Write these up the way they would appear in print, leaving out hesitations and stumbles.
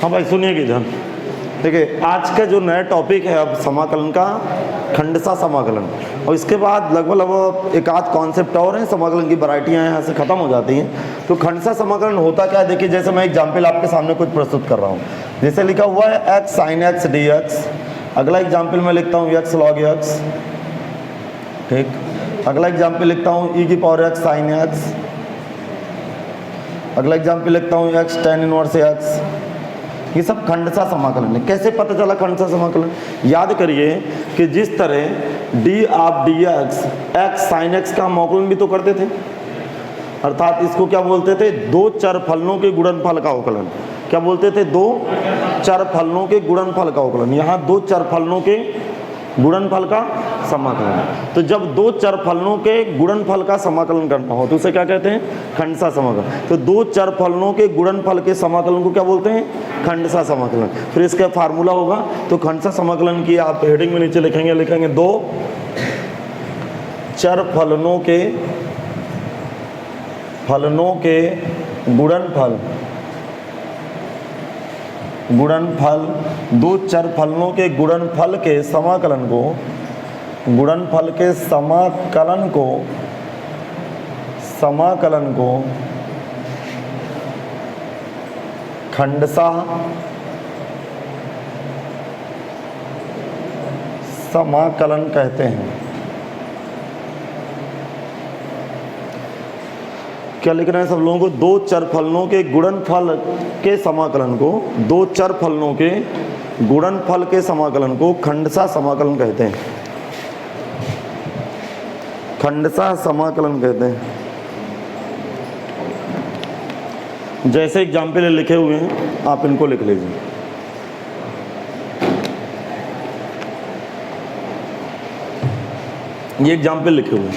हाँ भाई सुनिए कि ध्यान, देखिए आज का जो नया टॉपिक है अब समाकलन का, खंडसा समाकलन, और इसके बाद लगभग एक आध कॉन्सेप्ट और हैं, समाकलन की वैरायटियाँ यहाँ से ख़त्म हो जाती हैं। तो खंडसा समाकलन होता क्या है, देखिए जैसे मैं एग्जाम्पल आपके सामने कुछ प्रस्तुत कर रहा हूँ, जैसे लिखा हुआ है x sin x dx। अगला एग्जाम्पल मैं लिखता हूँ x log x, ठीक। अगला एग्जाम्पल लिखता हूँ e की पावर x sin x। अगला एग्जाम्पल लिखता हूँ x tan इनवर्स x। ये सब खंडसा समाकलन है। कैसे पता चला खंडसा समाकलन? याद करिए कि जिस तरह D of D x sine x का अवकलन भी तो करते थे, अर्थात इसको क्या बोलते थे, दो चर फलनों के गुणनफल का अवकलन। क्या बोलते थे? दो चर फलनों के गुणनफल का अवकलन। यहाँ दो चर फलनों के गुणनफल का समाकलन। तो जब दो चर फलनों के गुणनफल का समाकलन करना हो तो उसे क्या कहते हैं? खंडसा समाकलन। तो दो चर फलनों के गुणनफल के समाकलन को क्या बोलते हैं? खंडसा समाकलन। फिर इसका फार्मूला होगा, तो खंडसा समाकलन की आप हेडिंग में नीचे लिखेंगे दो चर फलनों के गुणनफल, दो चर फलनों के गुणनफल के समाकलन को खंडसा समाकलन कहते हैं। क्या लिख रहे हैं सब लोगों को? दो चर फलनों के गुणनफल के समाकलन को, दो चर फलनों के गुणनफल के समाकलन को खंडसा समाकलन कहते हैं। खंडसा समाकलन कहते हैं। जैसे एग्जाम्पल लिखे हुए हैं आप इनको लिख लीजिए। ये एग्जाम्पल लिखे हुए हैं,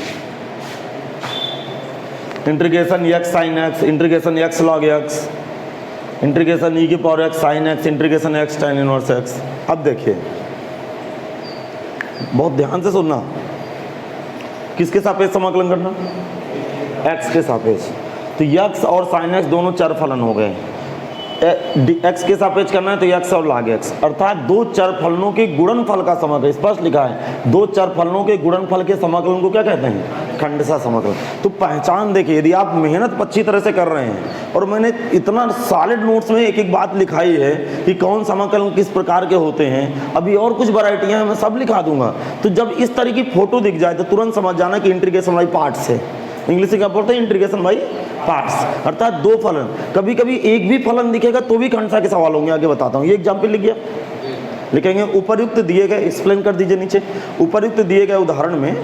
integration x sin x, integration x log x, integration e की power x sin x, integration x tan inverse x। अब देखिए, बहुत ध्यान से सुनना, किसके सापेक्ष समाकलन करना? x के सापेक्ष। तो x और sin x दोनों चर फलन हो गए। x के सापेक्ष करना है तो x और log x, अर्थात दो चर फलनों के गुणनफल का समाकलन। स्पष्ट लिखा है, दो चर फलनों के गुणनफल के समाकलन को क्या कहते हैं? खंडसा समाकलन। तो पहचान देखिए, यदि आप मेहनत अच्छी तरह से कर रहे हैं, और मैंने इतना सॉलिड नोट्स में एक एक बात लिखाई है कि कौन समाकलन किस प्रकार के होते हैं, अभी और कुछ वैरायटियां मैं सब लिखा दूंगा। तो जब इस तरह की फोटो दिख जाए तो तुरंत समझ जाना कि इंटीग्रेशन बाई पार्ट्स है। इंग्लिश में क्या बोलते हैं? इंटीग्रेशन बाई पार्ट्स, अर्थात दो फलन। कभी कभी एक भी फलन दिखेगा तो भी खंडसा के सवाल होंगे, आगे बताता हूँ। ये एग्जाम्पल लिख गया, लिखेंगे उपर्युक्त दिए गए, एक्सप्लेन कर दीजिए नीचे। उपर्युक्त दिए गए उदाहरण में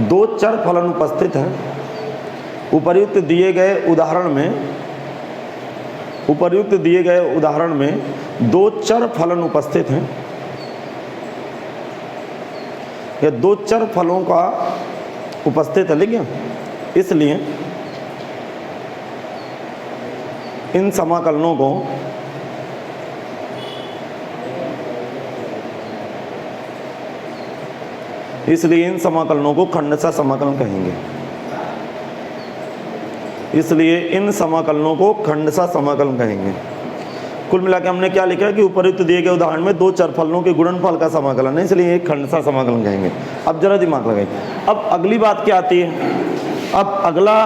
दो चर फलन उपस्थित हैं। उपर्युक्त दिए गए उदाहरण में दो चर फलन उपस्थित हैं, या दो चर फलों का उपस्थित है, लिख गया। इसलिए इन समाकलनों को खंडसा समाकलन कहेंगे। कुल मिलाकर हमने क्या लिखा है कि उपर्युक्त दिए गए उदाहरण में दो चर फलनों के गुणनफल का समाकलन है, इसलिए एक खंडसा समाकलन कहेंगे। अब जरा दिमाग लगाइए। अब अगली बात क्या आती है? अब अगला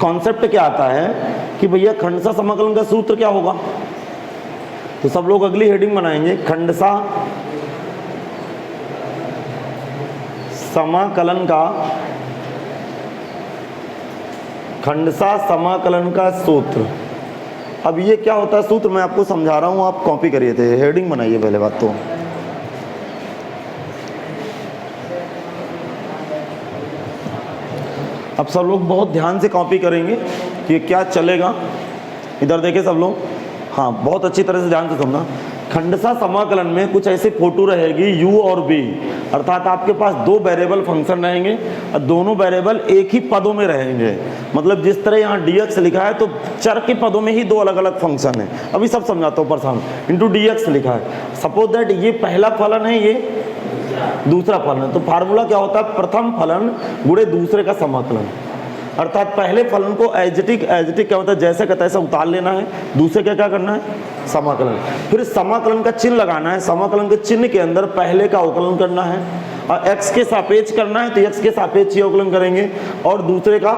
कॉन्सेप्ट क्या आता है कि भैया खंडसा समाकलन का सूत्र क्या होगा? तो सब लोग अगली हेडिंग बनाएंगे, खंडसा समाकलन का सूत्र। अब ये क्या होता है सूत्र, मैं आपको समझा रहा हूं, आप कॉपी करिए थे, हेडिंग बनाइए पहले बात तो। अब सब लोग बहुत ध्यान से कॉपी करेंगे कि क्या चलेगा। इधर देखें सब लोग, हाँ बहुत अच्छी तरह से ध्यान से सुनना। खंडसा समाकलन में कुछ ऐसी फोटो रहेगी u और b, अर्थात आपके पास दो वेरिएबल फंक्शन रहेंगे और दोनों वेरिएबल एक ही पदों में रहेंगे। मतलब जिस तरह यहाँ dx लिखा है तो चर के पदों में ही दो अलग अलग फंक्शन है। अभी सब समझाता हूँ। ऊपर इंटू dx लिखा है। सपोज दैट ये पहला फलन है, ये दूसरा फलन। तो फार्मूला क्या होता है, प्रथम फलन गुणे दूसरे का समाकलन, अर्थात पहले फलन को एजिटिक क्या होता है, जैसे का तैसा उतार लेना है, दूसरे का क्या करना है, समाकलन। फिर समाकलन का चिन्ह लगाना है, समाकलन के चिन्ह के अंदर पहले का अवकलन करना है, और x के सापेक्ष करना है तो x के सापेक्ष ही अवकलन करेंगे और दूसरे का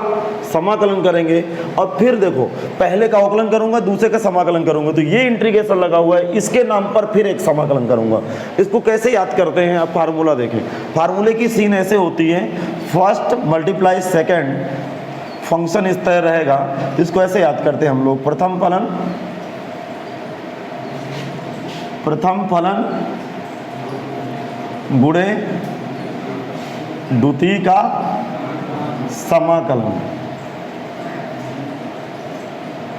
समाकलन करेंगे। और फिर देखो, पहले का अवकलन करूंगा, दूसरे का समाकलन करूंगा, तो ये इंटीग्रेशन लगा हुआ है, इसके नाम पर फिर एक समाकलन करूंगा। इसको कैसे याद करते हैं, आप फार्मूला देखें। फार्मूले की सीन ऐसे होती है, फर्स्ट मल्टीप्लाई सेकेंड, फंक्शन इस तरह रहेगा, इसको ऐसे याद करते हैं हम लोग। प्रथम फलन गुणे द्वितीय का समाकलन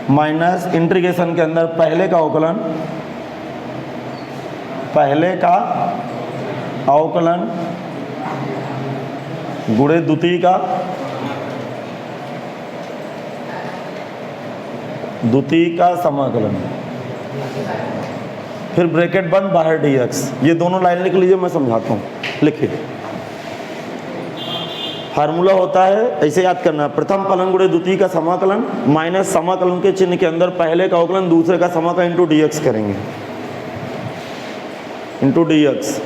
माइनस इंटीग्रेशन के अंदर पहले का अवकलन गुणे द्वितीय का समाकलन, फिर ब्रैकेट बंद, बाहर dx। ये दोनों लाइन लिख लीजिए, मैं समझाता हूँ, लिखिए। फार्मूला होता है, ऐसे याद करना है, प्रथम फलन गुणे द्वितीय का समाकलन माइनस समाकलन के चिन्ह के अंदर पहले का अवकलन दूसरे का समाकलन इंटू dx करेंगे, इंटू dx।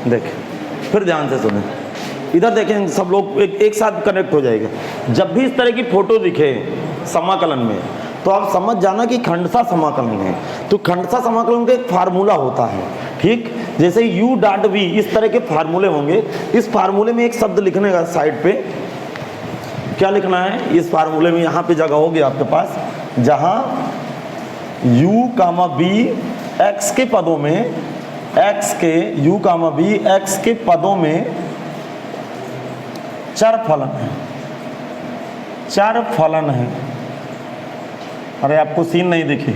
देखें, फिर ध्यान से सुने, इधर देखें, सब लोग एक साथ कनेक्ट हो जाएगा। जब भी इस तरह की फोटो दिखे समाकलन में, तो आप समझ जाना कि खंडसा समाकलन है। तो खंडसा समाकलन का एक फार्मूला होता है, ठीक। जैसे u डॉट v, इस तरह के फार्मूले होंगे। इस फार्मूले में एक शब्द लिखने का साइड पे क्या लिखना है, इस फार्मूले में यहाँ पे जगह होगी आपके पास, जहाँ u कामा b x के पदों में, x के u कामा b x के पदों में चर फलन है। अरे आपको सीन नहीं दिखी,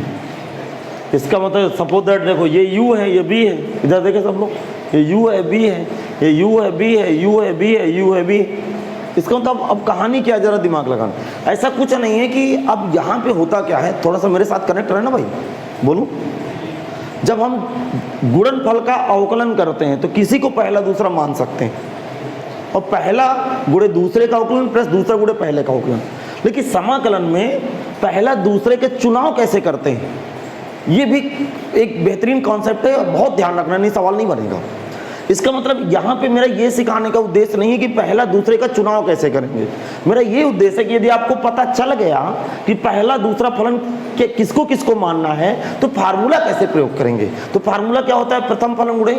इसका मतलब सपोज दैट, देखो ये u है, ये b है, इधर देखें सब लोग, ये u है, b है, ये u है, b है, u है, b है, u है, b। इसका मतलब अब कहानी क्या, जरा दिमाग लगाना। ऐसा कुछ नहीं है कि अब यहाँ पे होता क्या है, थोड़ा सा मेरे साथ कनेक्ट रहना भाई, बोलूं। जब हम गुणनफल का अवकलन करते हैं तो किसी को पहला दूसरा मान सकते हैं, और पहला गुणे दूसरे का अवकलन प्लस दूसरा गुणे पहले का अवकलन। लेकिन समाकलन में पहला दूसरे के चुनाव कैसे करते हैं, ये भी एक बेहतरीन कॉन्सेप्ट है, बहुत ध्यान रखना, नहीं सवाल नहीं बनेगा। इसका मतलब यहाँ पे मेरा ये सिखाने का उद्देश्य नहीं है कि पहला दूसरे का चुनाव कैसे करेंगे। मेरा ये उद्देश्य है कि यदि आपको पता चल गया कि पहला दूसरा फलन के किसको किसको मानना है, तो फार्मूला कैसे प्रयोग करेंगे। तो फार्मूला क्या होता है, प्रथम फलन गुणे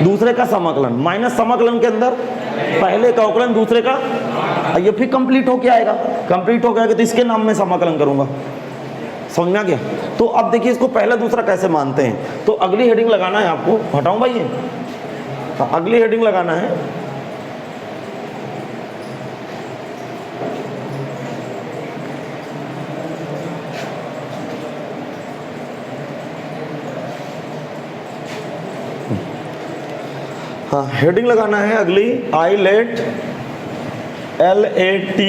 दूसरे का समाकलन माइनस समाकलन के अंदर पहले का अवकलन दूसरे का, ये फिर कंप्लीट होके आएगा। कंप्लीट हो गया तो इसके नाम में समाकलन करूंगा, समझ में आ गया। तो अब देखिए इसको पहला दूसरा कैसे मानते हैं। तो अगली हेडिंग लगाना है आपको, हटाऊं भाई ये, अगली हेडिंग लगाना है, हाँ हेडिंग लगाना है अगली, आईलेट LAT,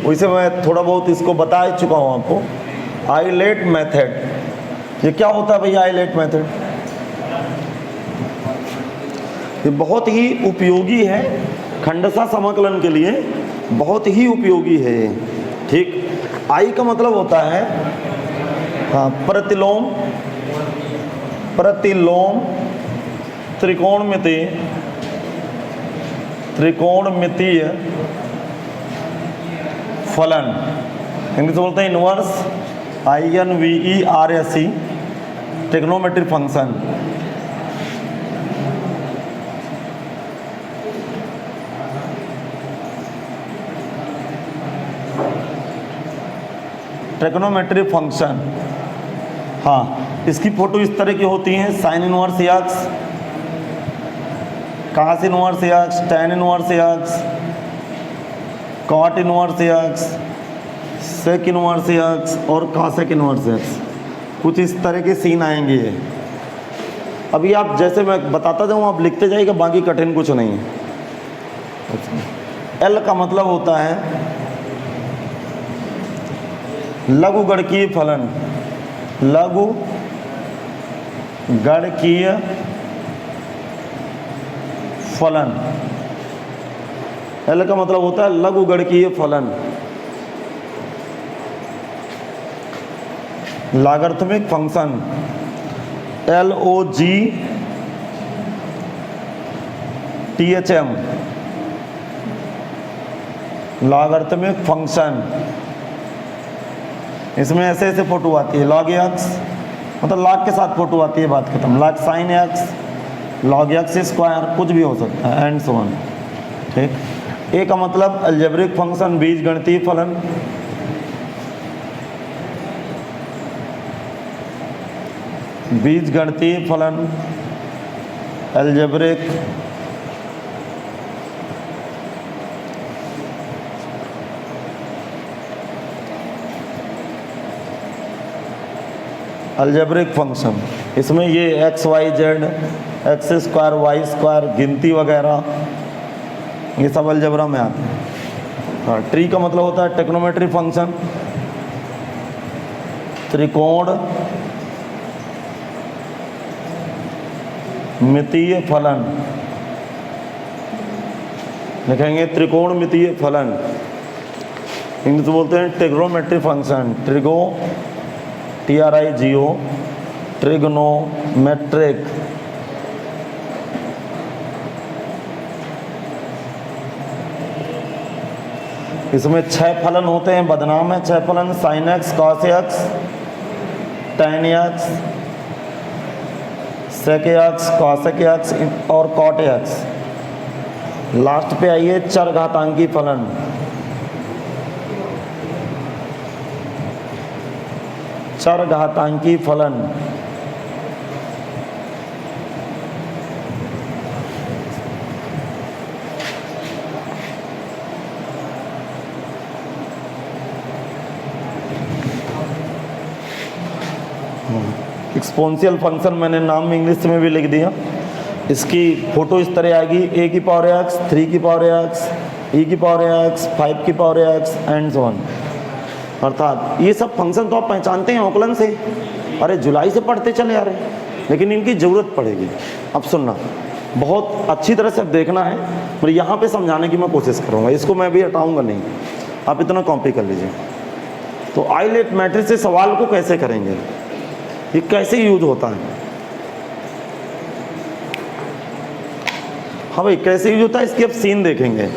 वैसे मैं थोड़ा बहुत इसको बता ही चुका हूँ आपको। आईलेट मेथड, ये क्या होता है भैया आईलेट मेथड? ये बहुत ही उपयोगी है खंडसा समाकलन के लिए, बहुत ही उपयोगी है, ठीक। आई का मतलब होता है हाँ प्रतिलोम, त्रिकोणमितीय फलन, इंग्लिश बोलते हैं inverse, INVERSE, trigonometric function. Trigonometric function हाँ, इसकी फोटो इस तरह की होती है, sine inverse x, cos inverse x, tan inverse x, cot inverse x, sec inverse x और कॉसेक इनवर्स एक्स। कुछ इस तरह के सीन आएंगे ये। अभी आप जैसे मैं बताता जाऊँ आप लिखते जाइएगा, बाकी कठिन कुछ नहीं है। एल का मतलब होता है लघु गणकीय फलन, लघु गणकीय फलन। एल का मतलब होता है लघु गणकीय फलन, logarithmic function, LOGTHM, logarithmic function. इसमें ऐसे ऐसे फोटो आती है, लॉग एक्स मतलब लॉग के साथ फोटो आती है, बात खत्म। Log sine x, log x square, कुछ भी हो सकता है एंड सो ऑन। ठीक। ए का मतलब अलजेब्रिक फंक्शन, बीज गणितीय फलन। बीज गणितीय फलन, अलजेब्रिक, अलजेब्रिक फंक्शन। इसमें ये X Y Z, X square Y square, गिनती वगैरह ये सब अलजेब्रा में आते हैं। हाँ, ट्री का मतलब होता है ट्रिग्नोमेट्री फंक्शन, त्रिकोण मितीय फलन, लिखेंगे त्रिकोणमितीय फलन। इंग्लिश बोलते हैं ट्रिग्नोमेट्री फंक्शन, TRIGO, ट्रिग्नोमेट्रिक। इसमें 6 फलन होते हैं, बदनाम है 6 फलन, sine X, cos X, tan X, sec X, cosec X और कॉट एक्स। लास्ट पे आइए चरघातांकी फलन। चरघातांकी फलन, एक्सपोनेंशियल फंक्शन मैंने नाम इंग्लिश में भी लिख दिया। इसकी फोटो इस तरह आएगी, a की पावर x, 3 की पावर x, e की पावर x, 5 की power x and so on. अर्थात ये सब फंक्शन तो आप पहचानते हैं औकलन से, अरे जुलाई से पढ़ते चले आ रहे हैं, लेकिन इनकी ज़रूरत पड़ेगी। अब सुनना, बहुत अच्छी तरह से देखना है, और यहाँ पे समझाने की मैं कोशिश करूँगा, इसको मैं भी हटाऊँगा नहीं, आप इतना कॉपी कर लीजिए। तो आइलेट मैट्रिक्स से सवाल को कैसे करेंगे, ये कैसे यूज होता है। हाँ भाई, कैसे यूज होता है इसकी अब सीन देखेंगे।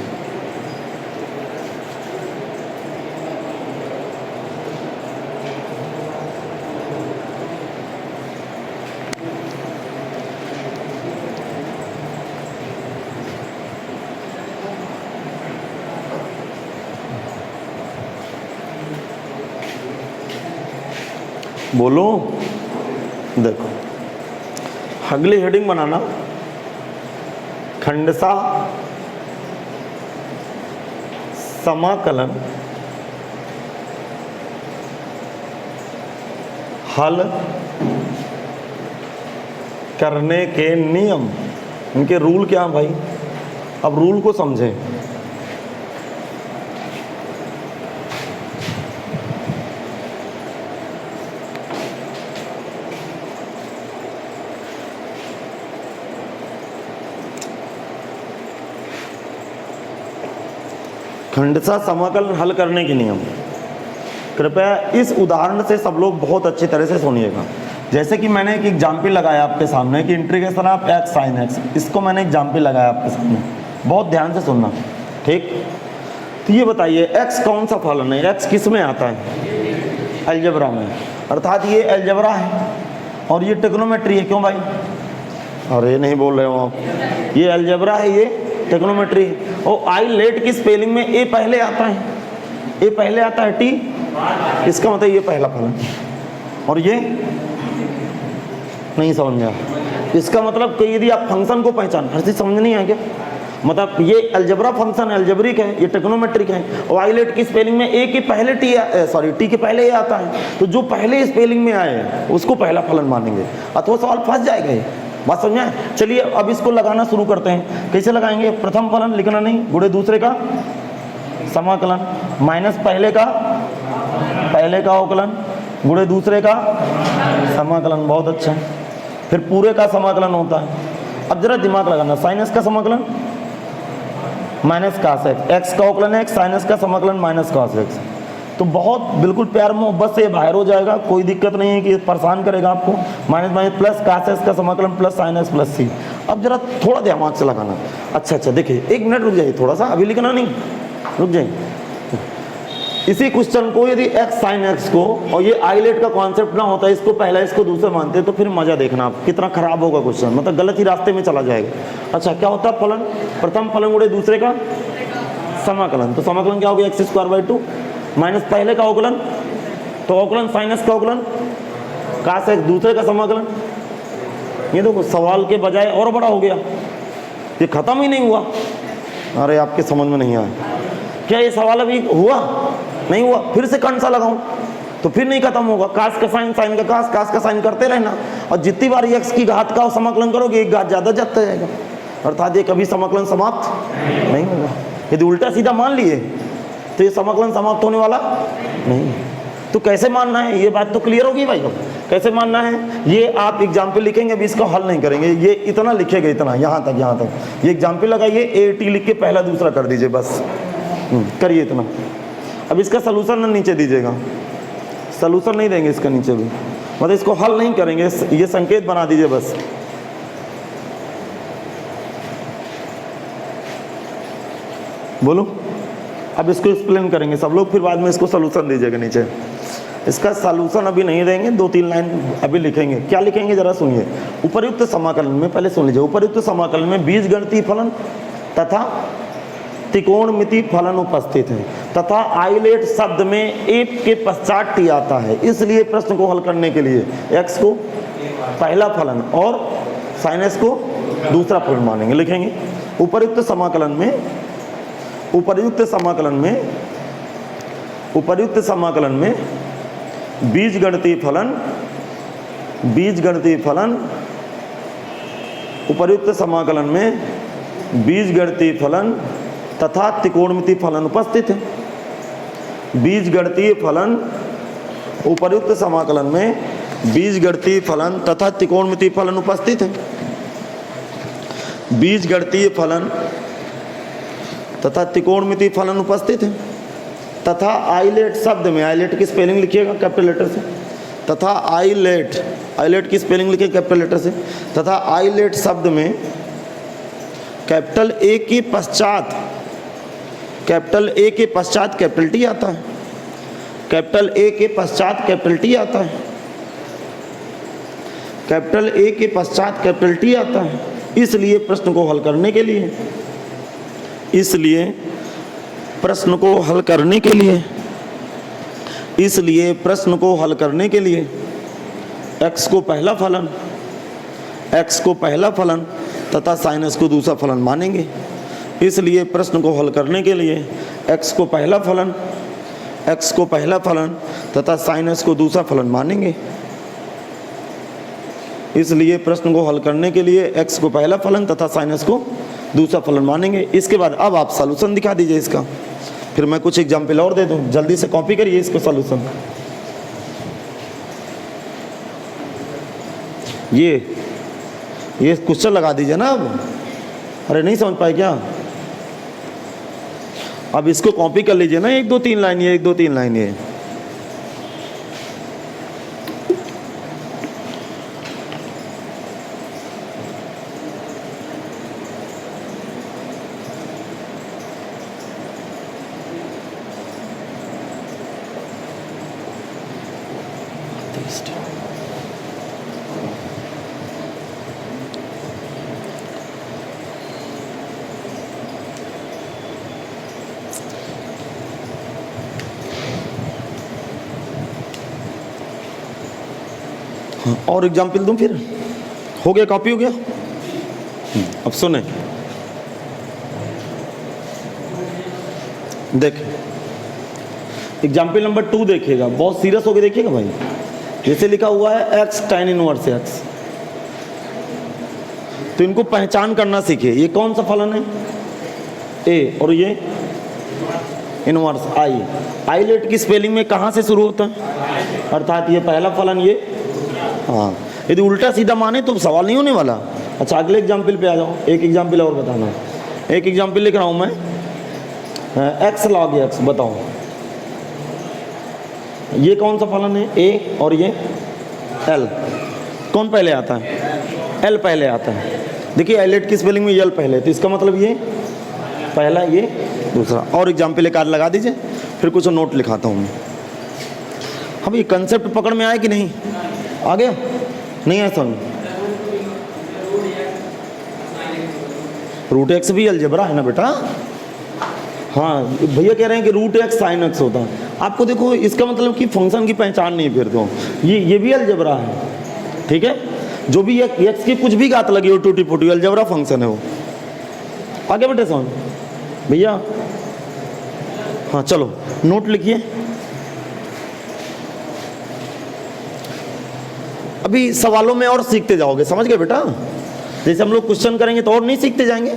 बोलो, देखो अगली हेडिंग बनाना, खंडसा समाकलन हल करने के नियम, इनके रूल क्या हैं भाई। अब रूल को समझें। खंडसा समाकलन हल करने के नियम, कृपया इस उदाहरण से सब लोग बहुत अच्छी तरह से सुनिएगा। जैसे कि मैंने एक एग्जाम्पल लगाया आपके सामने कि integration of x sine x, इसको मैंने एग्जाम्पल लगाया आपके सामने, बहुत ध्यान से सुनना, ठीक। तो ये बताइए एक्स कौन सा फलन है, एक्स किस में आता है, अलजेब्रा में, अर्थात ये अलजेब्रा है और ये ट्रिग्नोमेट्री है। क्यों भाई, अरे नहीं बोल रहे हो आप, ये अलजेब्रा है, ये ट्रिग्नोमेट्री है। और आइलेट की स्पेलिंग में ए पहले आता है, ए पहले आता है, टी, इसका मतलब ये पहला फलन। और ये नहीं समझ में आया। इसका मतलब कि यदि आप फंक्शन को पहचान, हर चीज समझ नहीं आया क्या? मतलब ये अलजेब्रा फंक्शन है, अलजेब्रिक है, ये ट्रिग्नोमेट्रिक है, और आइलेट की स्पेलिंग में ए के पहले टी टी के पहले ए आता है, तो जो पहले स्पेलिंग में आए उसको पहला फलन मानेंगे, अथवा सवाल फंस जाएगा ये। बात समझ में? चलिए अब इसको लगाना शुरू करते हैं। कैसे लगाएंगे? प्रथम फलन लिखना नहीं, गुणे दूसरे का समाकलन, माइनस पहले का अवकलन, गुणे दूसरे का समाकलन। बहुत अच्छा। फिर पूरे का समाकलन होता है। अब जरा दिमाग लगाना, साइनस का समाकलन माइनस कास एक्स, एक्स का अवकलन एक्स, साइनस का समाकलन माइनस कास एक्स। तो बहुत बिल्कुल प्यार मोहब्बत से बाहर हो जाएगा, कोई दिक्कत नहीं है कि परेशान करेगा आपको। Minus minus plus cos X का समाकलन प्लस साइनस प्लस सी। अब जरा थोड़ा दिमाग से लगाना। अच्छा देखिए, एक मिनट रुक जाइए, थोड़ा सा अभी लिखना नहीं, रुक जाइए। इसी क्वेश्चन को यदि एक्स साइन एक्स को, और ये आइलेट का कॉन्सेप्ट ना होता है, इसको पहला इसको दूसरा मानते हैं, तो फिर मजा देखना आप कितना खराब होगा क्वेश्चन, मतलब गलत ही रास्ते में चला जाएगा। अच्छा क्या होता है फलन? प्रथम फलन गुणे दूसरे का समाकलन, तो समाकलन क्या हो गया? एक्स स्क्वायर बाई 2 माइनस पहले का अवकलन, तो अवकलन साइनस का अवकलन कास एक्स, दूसरे का समाकलन। ये देखो सवाल के बजाय और बड़ा हो गया, ये खत्म ही नहीं हुआ। अरे आपके समझ में नहीं आया क्या? ये सवाल अभी हुआ नहीं हुआ, फिर से कौन सा लगाऊं? तो फिर नहीं खत्म होगा। कास का साइन, साइन का कास, कास का साइन करते रहना, और जितनी बार एक्स की घात का समाकलन करोगे एक घात ज्यादा जाता जाएगा, अर्थात ये कभी समाकलन समाप्त नहीं होगा। यदि उल्टा सीधा मान लिए तो ये समाकलन समाप्त होने वाला नहीं। तो कैसे मानना है, ये बात तो क्लियर होगी भाई। अब कैसे मानना है ये आप एग्जाम्पल लिखेंगे, अभी इसको हल नहीं करेंगे, ये इतना लिखेगा, इतना यहाँ तक ये एग्जाम्पल लगाइए, ए टी लिख के पहला दूसरा कर दीजिए, बस करिए इतना। अब इसका सलूशन ना नीचे दीजिएगा, सलूशन नहीं देंगे इसका नीचे भी, मतलब इसको हल नहीं करेंगे, ये संकेत बना दीजिए बस। बोलो, अब इसको एक्सप्लेन करेंगे सब लोग, फिर बाद में इसको सलूशन दीजिएगा नीचे। इसका सलूशन अभी नहीं देंगे, 2-3 लाइन अभी लिखेंगे। क्या लिखेंगे जरा सुनिए। उपर्युक्त समाकलन में, पहले सुन लीजिए, उपर्युक्त समाकलन में बीजगणितीय फलन तथा त्रिकोणमिति फलन उपस्थित है, तथा आइलेट शब्द में एक के पश्चात टी आता है, इसलिए प्रश्न को हल करने के लिए एक्स को पहला फलन और साइनस को दूसरा फलन मानेंगे। लिखेंगे उपर्युक्त समाकलन में बीजगणितीय फलन उपर्युक्त समाकलन में बीजगणितीय फलन तथा त्रिकोणमिति फलन उपस्थित है। बीजगणितीय फलन, उपर्युक्त समाकलन में बीजगणितीय फलन तथा त्रिकोणमिति फलन उपस्थित है। बीजगणितीय फलन तथा त्रिकोणमिति फलन उपस्थित है, तथा आइलेट शब्द में, आइलेट की स्पेलिंग लिखिएगा कैपिटल लेटर से, तथा आइलेट की स्पेलिंग लिखिए कैपिटल लेटर से, तथा आइलेट शब्द में कैपिटल ए के पश्चात कैपिटल टी आता है, कैपिटल ए के पश्चात कैपिटल टी आता है, कैपिटल ए के पश्चात कैपिटल टी आता है। इसलिए प्रश्न को हल करने के लिए, इसलिए प्रश्न को हल करने के लिए x को पहला फलन तथा साइनस को दूसरा फलन मानेंगे। इसलिए प्रश्न को हल करने के लिए x को पहला फलन तथा साइनस को दूसरा फलन मानेंगे। इसलिए प्रश्न को हल करने के लिए x को पहला फलन तथा साइनस को दूसरा फलन मानेंगे। इसके बाद अब आप सॉल्यूशन दिखा दीजिए इसका, फिर मैं कुछ एग्जाम्पल और दे दूं, जल्दी से कॉपी करिए इसको सॉल्यूशन। ये क्वेश्चन लगा दीजिए ना अब। अरे नहीं समझ पाए क्या? अब इसको कॉपी कर लीजिए ना, 1-2-3 लाइन ये, 1-2-3 लाइन ये। हाँ, और एग्जाम्पल दूं फिर? हो गया, कॉपी हो गया? अब सुने, देख एग्जाम्पल नंबर 2 देखिएगा, बहुत सीरियस होकर देखिएगा भाई। जैसे लिखा हुआ है x tan इनवर्स x, तो इनको पहचान करना सीखिए। ये कौन सा फलन है? a, और ये इनवर्स i। आइलेट की स्पेलिंग में कहाँ से शुरू होता है? अर्थात ये पहला फलन, ये हाँ। यदि उल्टा सीधा माने तो सवाल नहीं होने वाला। अच्छा, अगले एग्जाम्पल पे आ जाओ। एक एग्जाम्पल और बताना। एक एग्जाम्पल लिख रहा हूँ मैं, x log x। बताओ ये कौन सा फलन है? a, और ये l। कौन पहले आता है? l पहले आता है। देखिए आइलेट की स्पेलिंग में l पहले, तो इसका मतलब ये पहला, ये दूसरा। और एग्जाम्पल एक आध लगा दीजिए, फिर कुछ नोट लिखाता हूँ मैं। अब ये कंसेप्ट पकड़ में आया कि नहीं? आ गया? नहीं आया समझ? रूट एक्स भी अलजेब्रा है ना बेटा? हाँ, भैया कह रहे हैं कि रूट एक्स साइन एक्स होता है। आपको देखो, इसका मतलब कि फंक्शन की पहचान नहीं फिर तो ये भी अलजेब्रा है, ठीक है? जो भी एक्स की कुछ भी घात लगी हो टूटी फूटी, अलजेब्रा फंक्शन है वो। आगे बेटे समझ भैया? हाँ चलो नोट लिखिए। अभी सवालों में और सीखते जाओगे, समझ गए बेटा? जैसे हम लोग क्वेश्चन करेंगे तो और नहीं सीखते जाएंगे।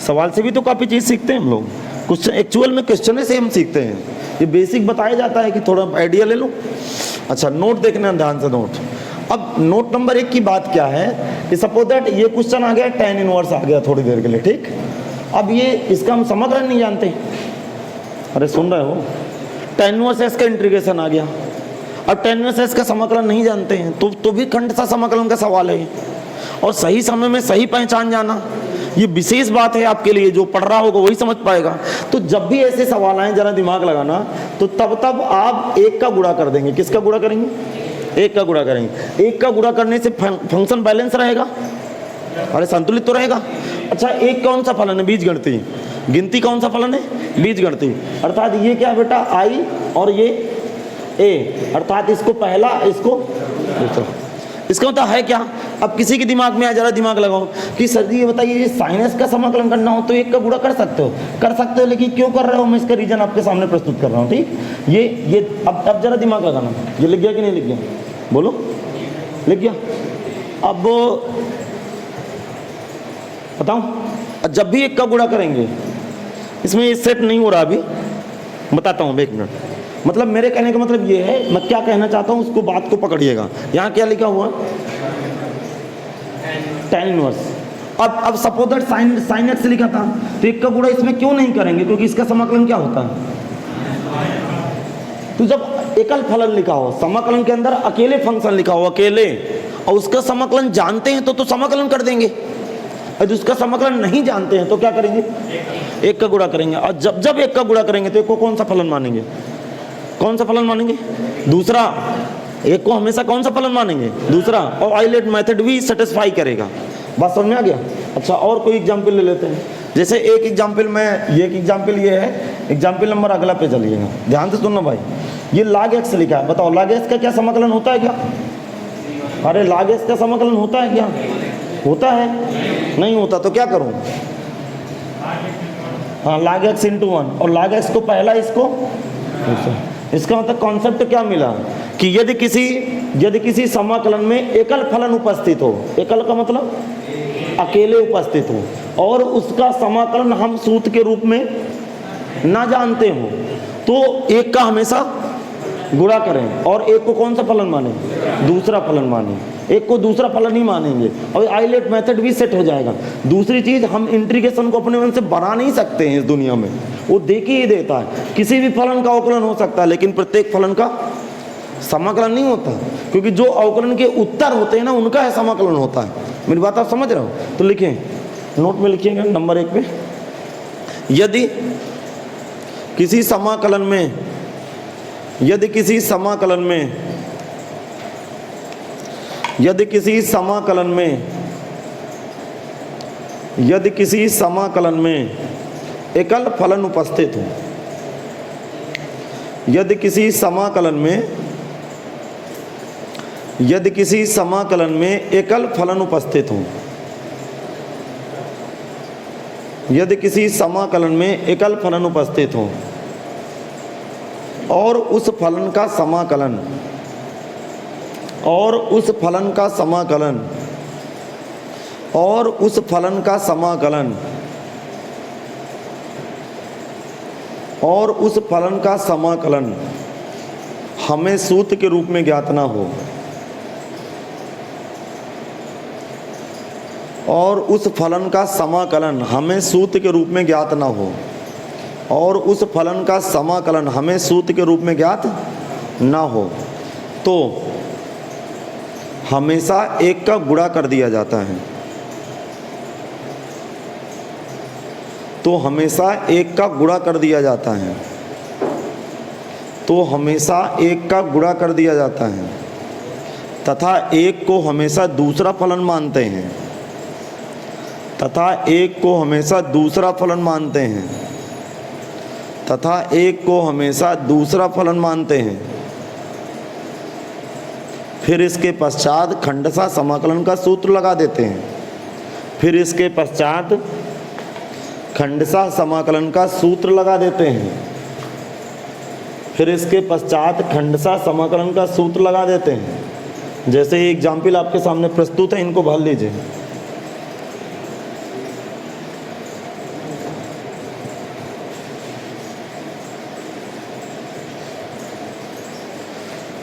सवाल से भी तो काफी चीज सीखते हैं हम लोग। क्वेश्चन एक्चुअल में क्वेश्चन से हम सीखते हैं। ये बेसिक बताया जाता है कि थोड़ा आइडिया ले लो। अच्छा, नोट देखना ध्यान से। नोट, अब नोट नंबर 1 की बात क्या है कि सपोज दैट ये क्वेश्चन आ गया, tan इनवर्स आ गया थोड़ी देर के लिए, ठीक? अब ये इसका हम समाकलन नहीं जानते। अरे सुन रहे हो? tan इनवर्स x का इंटीग्रेशन आ गया। अब tan इनवर्स x का समाकलन नहीं जानते हैं तो भी खंड सा समाकलन का सवाल है। और सही समय में सही पहचान जाना ये विशेष बात है आपके लिए। जो पढ़ रहा होगा वही समझ पाएगा। तो जब भी ऐसे सवाल आए जरा दिमाग लगाना, तो तब आप 1 का गुणा कर देंगे। किसका गुणा करेंगे? 1 का गुणा करेंगे। 1 का गुणा करने से फंक्शन बैलेंस रहेगा, अरे संतुलित तो रहेगा। अच्छा, 1 कौन सा फलन है? बीजगणितीय। गिनती कौन सा फलन है? बीजगणितीय। अर्थात ये क्या है बेटा? i और ये a, अर्थात इसको पहला, इसको दूसरा। इसका मतलब है क्या? अब किसी के दिमाग में आ, जरा दिमाग लगाओ कि सर जी ये बताइए, ये साइनस का समाकलन करना हो तो 1 का गुणा कर सकते हो, लेकिन क्यों कर रहे हो? मैं इसका रीजन आपके सामने प्रस्तुत कर रहा हूँ, ठीक? ये अब जरा दिमाग लगाना। ये लिख गया कि नहीं लिख गया? बोलो, लिख गया? अब बताओ, जब भी 1 का गुणा करेंगे, इसमें ये सेट नहीं हो रहा, अभी बताता हूँ, 1 मिनट। मतलब मेरे कहने का मतलब ये है, मैं क्या कहना चाहता हूँ उसको, बात को पकड़िएगा। यहाँ क्या लिखा हुआ? tan inverse. अब सपोज दैट साइन एक्स लिखा था, तो 1 का गुणा इसमें क्यों नहीं करेंगे? क्योंकि इसका समाकलन क्या होता है? तो जब एकल फलन लिखा हो, समाकलन के अंदर अकेले फंक्शन लिखा हो, अकेले, और उसका समाकलन जानते हैं तो समाकलन कर देंगे। यदि उसका समाकलन नहीं जानते हैं तो क्या करेंगे? 1 का गुणा करेंगे। और जब 1 का गुणा करेंगे तो 1 को कौन सा फलन मानेंगे? कौन सा फलन मानेंगे? दूसरा। 1 को हमेशा कौन सा फलन मानेंगे? दूसरा। और आइलेट मेथड भी सेटिस्फाई करेगा। बात समझ में आ गया? अच्छा, और कोई एग्जाम्पल ले लेते हैं। जैसे एक एग्जाम्पल में, ये एक एग्जाम्पल ये है, एग्जाम्पल नंबर अगला पे चलिएगा, ध्यान से सुनना भाई। ये log x लिखा है, बताओ log x का क्या समाकलन होता है क्या? अरे log x का समाकलन होता है क्या? होता है? नहीं होता तो क्या करूं? हाँ, log x × 1, और log x को पहला, इसको। इसका मतलब कॉन्सेप्ट क्या मिला कि यदि किसी समाकलन में एकल फलन उपस्थित हो, एकल का मतलब अकेले उपस्थित हो, और उसका समाकलन हम सूत्र के रूप में ना जानते हो, तो 1 का हमेशा गुणा करें और 1 को कौन सा फलन माने? दूसरा फलन माने। 1 को दूसरा फलन ही मानेंगे और आइलेट मेथड भी सेट हो जाएगा। दूसरी चीज, हम इंटीग्रेशन को अपने मन से बना नहीं सकते हैं इस दुनिया में, वो देख ही देता है। किसी भी फलन का अवकलन हो सकता है, लेकिन प्रत्येक फलन का समाकलन नहीं होता, क्योंकि जो अवकलन के उत्तर होते हैं ना, उनका है समाकलन होता है। मेरी बात आप समझ रहे हो? तो लिखें, नोट में लिखिएगा नंबर 1 पे, यदि किसी समाकलन में यदि किसी समाकलन में एकल फलन उपस्थित हो, यदि किसी समाकलन में यदि किसी समाकलन में एकल फलन उपस्थित हो, यदि किसी समाकलन में एकल फलन उपस्थित हो और उस फलन का समाकलन और उस फलन का समाकलन और उस फलन का समाकलन और उस फलन का समाकलन हमें सूत्र के रूप में ज्ञात ना हो और उस फलन का समाकलन हमें सूत्र के रूप में ज्ञात ना हो और उस फलन का समाकलन हमें सूत्र के रूप में ज्ञात ना हो तो हमेशा एक का गुणा कर दिया जाता है, तो हमेशा एक का गुणा कर दिया जाता है, तो हमेशा एक का गुणा कर दिया जाता है तथा एक को हमेशा दूसरा फलन मानते हैं, तथा एक को हमेशा दूसरा फलन मानते हैं, तथा एक को हमेशा दूसरा फलन मानते हैं। फिर इसके पश्चात खंडशः समाकलन का सूत्र लगा देते हैं, फिर इसके पश्चात खंडशः समाकलन का सूत्र लगा देते हैं, फिर इसके पश्चात खंडशः समाकलन का सूत्र लगा देते हैं। जैसे ये एग्जाम्पल आपके सामने प्रस्तुत है, इनको भर लीजिए।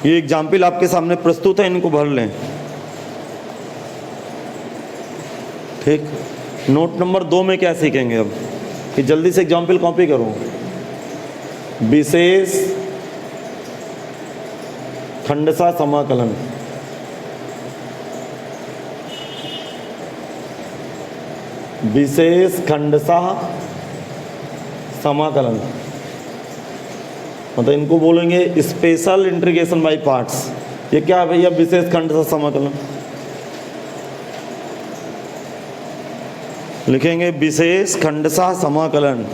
ये एग्जाम्पल आपके सामने प्रस्तुत है, इनको भर लें। ठीक, नोट नंबर 2 में क्या सीखेंगे अब कि जल्दी से एग्जाम्पल कॉपी करो। विशेष खंडशः समाकलन, विशेष खंडशः समाकलन, मतलब इनको बोलेंगे स्पेशल इंटीग्रेशन बाय पार्ट्स। ये क्या है भैया? विशेष खंडशः समाकलन। लिखेंगे विशेष खंडशः समाकलन।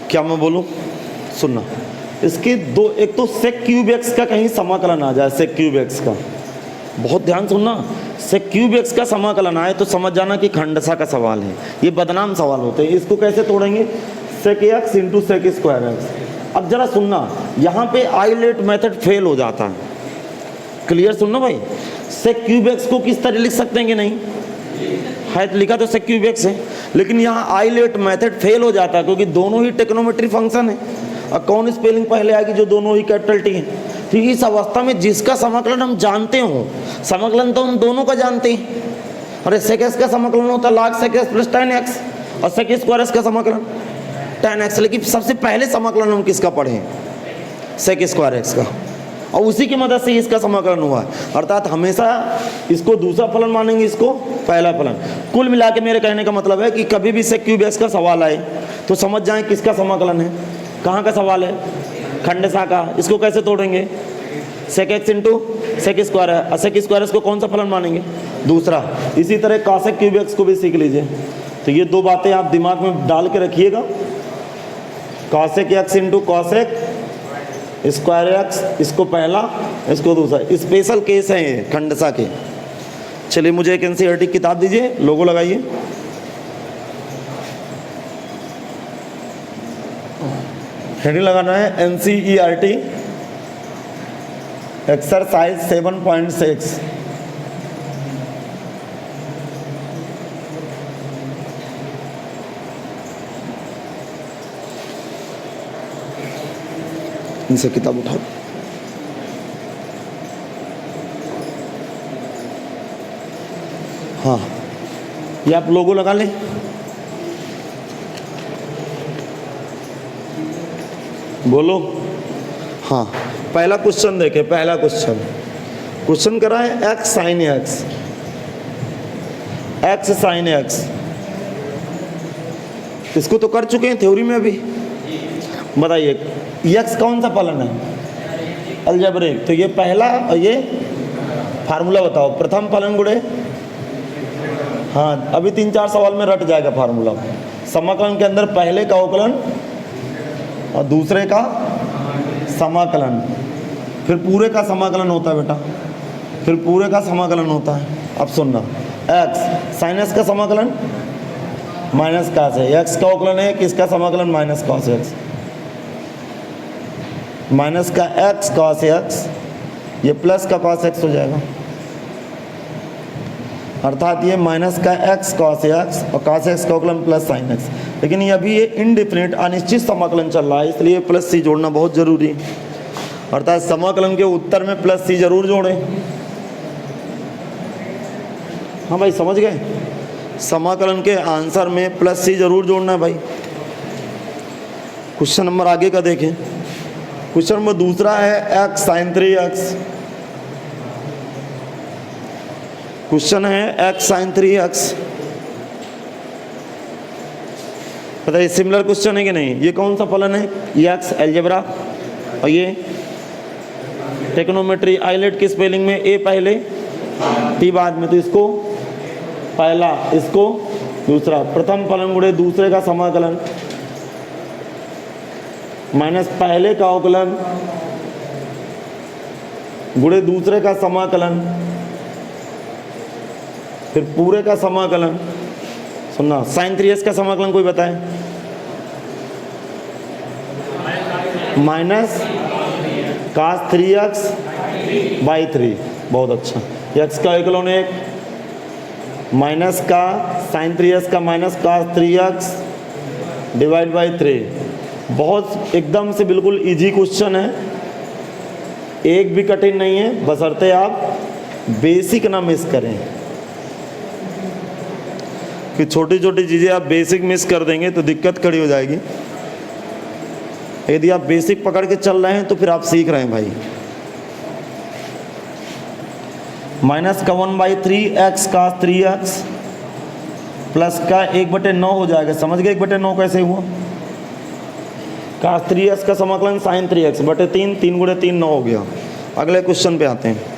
क्या मैं बोलूं? सुनना, इसके दो, एक तो सेक क्यूब एक्स का कहीं समाकलन आ जाए, सेक क्यूब एक्स का, बहुत ध्यान सुनना, सेक क्यूब एक्स का समाकलन आए तो समझ जाना कि खंडशः का सवाल है। ये बदनाम सवाल होते हैं, इसको कैसे तोड़ेंगे? Sec X into sec square X. अब जरा सुनना, यहाँ पे आइलेट मेथड फेल हो जाता है, क्लियर सुनना भाई। सेक क्यूब एक्स को किस तरह लिख सकते हैं कि नहीं है, तो लिखा तो सेक क्यूब एक्स है, लेकिन यहाँ आइलेट मेथड फेल हो जाता है क्योंकि दोनों ही टेक्नोमेट्री फंक्शन है। और कौन स्पेलिंग पहले आएगी? जो दोनों ही कैपिटल टी है। तो इस अवस्था में जिसका समाकलन हम जानते हो, समाकलन तो हम दोनों का जानते हैं। अरे सेक एक्स का समाकलन होता है log sec X plus tan X, और सेक स्क्वायर एक्स का समाकलन tan एक्स। लेकिन सबसे पहले समाकलन हम किसका पढ़े? सेक स्क्वायर एक्स का, और उसी की मदद से इसका समाकलन हुआ है। अर्थात हमेशा इसको दूसरा फलन मानेंगे, इसको पहला फलन। कुल मिला के मेरे कहने का मतलब है कि कभी भी सेक क्यूब एक्स का सवाल आए तो समझ जाएं किसका समाकलन है, कहाँ का सवाल है? खंडशः का। इसको कैसे तोड़ेंगे? Sec X into sec square है, और सेक स्क्वायर को कौन सा फलन मानेंगे? दूसरा। इसी तरह कॉसेक क्यूब एक्स को भी सीख लीजिए। तो ये दो बातें आप दिमाग में डाल के रखिएगा, cosec x into cosec square x, इसको पहला, इसको दूसरा। स्पेशल केस है ये खंडशः के। चलिए मुझे एक एनसीईआरटी किताब दीजिए, लोगो लगाइए। हेडिंग लगाना है एनसीईआरटी एक्सरसाइज 7.6। इनसे किताब उठाओ। हाँ, ये आप लोगो लगा लें। बोलो। हाँ, पहला क्वेश्चन देखें। पहला क्वेश्चन करा है X sine x, x sine x. इसको तो कर चुके हैं थ्योरी में अभी। बताइए एक्स कौन सा फलन है? अलजेब्रिक। तो ये पहला और ये फार्मूला बताओ, प्रथम फलन गुणे, हाँ अभी 3-4 सवाल में रट जाएगा फार्मूला। समाकलन के अंदर पहले का अवकलन और दूसरे का समाकलन, फिर पूरे का समाकलन होता है बेटा, फिर पूरे का समाकलन होता है। अब सुनना, x साइन एक्स का समाकलन माइनस का से, x का अवकलन है, किसका समाकलन, माइनस कॉस एक्स, माइनस का x कॉस एक्स, ये प्लस का कॉस एक्स हो जाएगा, अर्थात ये माइनस का x कॉस एक्स और कॉस एक्स का अवकलन प्लस साइन एक्स। लेकिन ये अभी ये इनडिफिनिट अनिश्चित समाकलन चल रहा है, इसलिए प्लस सी जोड़ना बहुत जरूरी है, अर्थात समाकलन के उत्तर में प्लस सी जरूर जोड़ें। हाँ भाई समझ गए, समाकलन के आंसर में प्लस सी जरूर जोड़ना है भाई। क्वेश्चन नंबर आगे का देखें, क्वेश्चन नंबर दूसरा है x साइन 3x, क्वेश्चन है x साइन 3x, बताइए सिमिलर क्वेश्चन है कि नहीं। ये कौन सा फलन है, ये x अलजेब्रा और ये ट्रिग्नोमेट्री। आइलेट की स्पेलिंग में a पहले t बाद में, तो इसको पहला इसको दूसरा, प्रथम फलन गुणे दूसरे का समाकलन माइनस पहले का अवकलन गुणे दूसरे का समाकलन, फिर पूरे का समाकलन। सुनना, साइन 3x का समाकलन कोई बताए, माइनस कास 3x बाई 3, बहुत अच्छा। x का अवकलन एक माइनस का साइन 3x का minus cos 3x divide by 3। बहुत एकदम से बिल्कुल इजी क्वेश्चन है, एक भी कठिन नहीं है, बशर्ते आप बेसिक ना मिस करें, कि छोटी छोटी चीज़ें आप बेसिक मिस कर देंगे तो दिक्कत खड़ी हो जाएगी। यदि आप बेसिक पकड़ के चल रहे हैं तो फिर आप सीख रहे हैं भाई। माइनस का 1/3 x का 3x प्लस का 1/9 हो जाएगा। समझ गए 1/9 कैसे हुआ, का 3x का समाकलन साइन 3x बटे 3, 3 गुणे 3 9 हो गया। अगले क्वेश्चन पे आते हैं।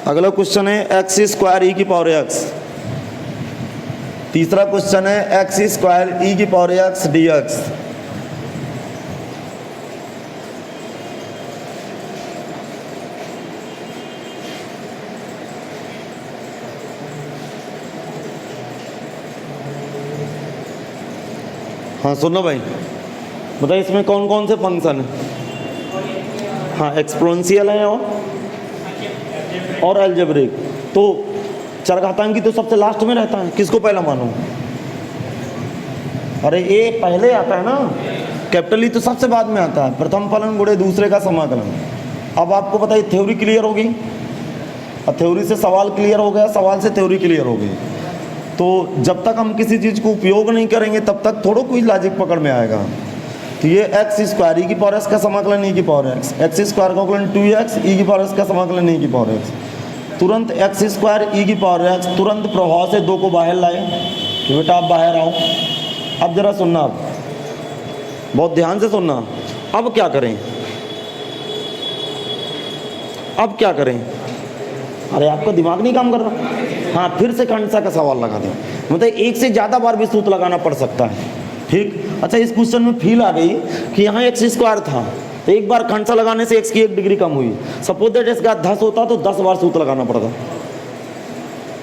अगला क्वेश्चन है एक्स स्क्वायर ई की पावर एक्स। तीसरा क्वेश्चन है एक्स स्क्वायर ई की पावर एक्स डी एक्स। हाँ सुनो भाई, बताइए इसमें कौन कौन से फंक्शन है। हाँ एक्सपोनेंशियल है और अलजेब्रिक। तो चरघातांकी तो सबसे लास्ट में रहता है, किसको पहला मानो। अरे ए पहले आता है ना, कैपिटल ई तो सबसे बाद में आता है। प्रथम फलन गुणे दूसरे का समाकलन। अब आपको बताइए थ्योरी क्लियर होगी, और थ्योरी से सवाल क्लियर हो गया, सवाल से थ्योरी क्लियर हो गई। तो जब तक हम किसी चीज़ को उपयोग नहीं करेंगे तब तक थोड़ा कोई लॉजिक पकड़ में आएगा। तो ये एक्स स्क्वायर ई की पावर एक्स का समाकलन ई की पावर एक्स, एक्स स्क्वायर का अवकलन 2x ई की पावर एक्स का समाकलन ई की पावर एक्स। तुरंत एक्स स्क्वायर ई की पावर एक्स, तुरंत प्रभाव से 2 को बाहर लाए कि बेटा आप बाहर आओ। अब जरा सुनना, आप बहुत ध्यान से सुनना। अब क्या करें, अब क्या करें। अरे आपका दिमाग नहीं काम कर रहा। हाँ फिर से खंडसा का सवाल लगा दें, मतलब एक से ज़्यादा बार भी सूत्र लगाना पड़ सकता है। ठीक, अच्छा इस क्वेश्चन में फील आ गई कि यहाँ एक्स स्क्वायर था, तो एक बार खंडसा लगाने से एक्स की 1 डिग्री कम हुई। सपोज दैट इसका 10 होता तो 10 बार सूत्र लगाना पड़ता।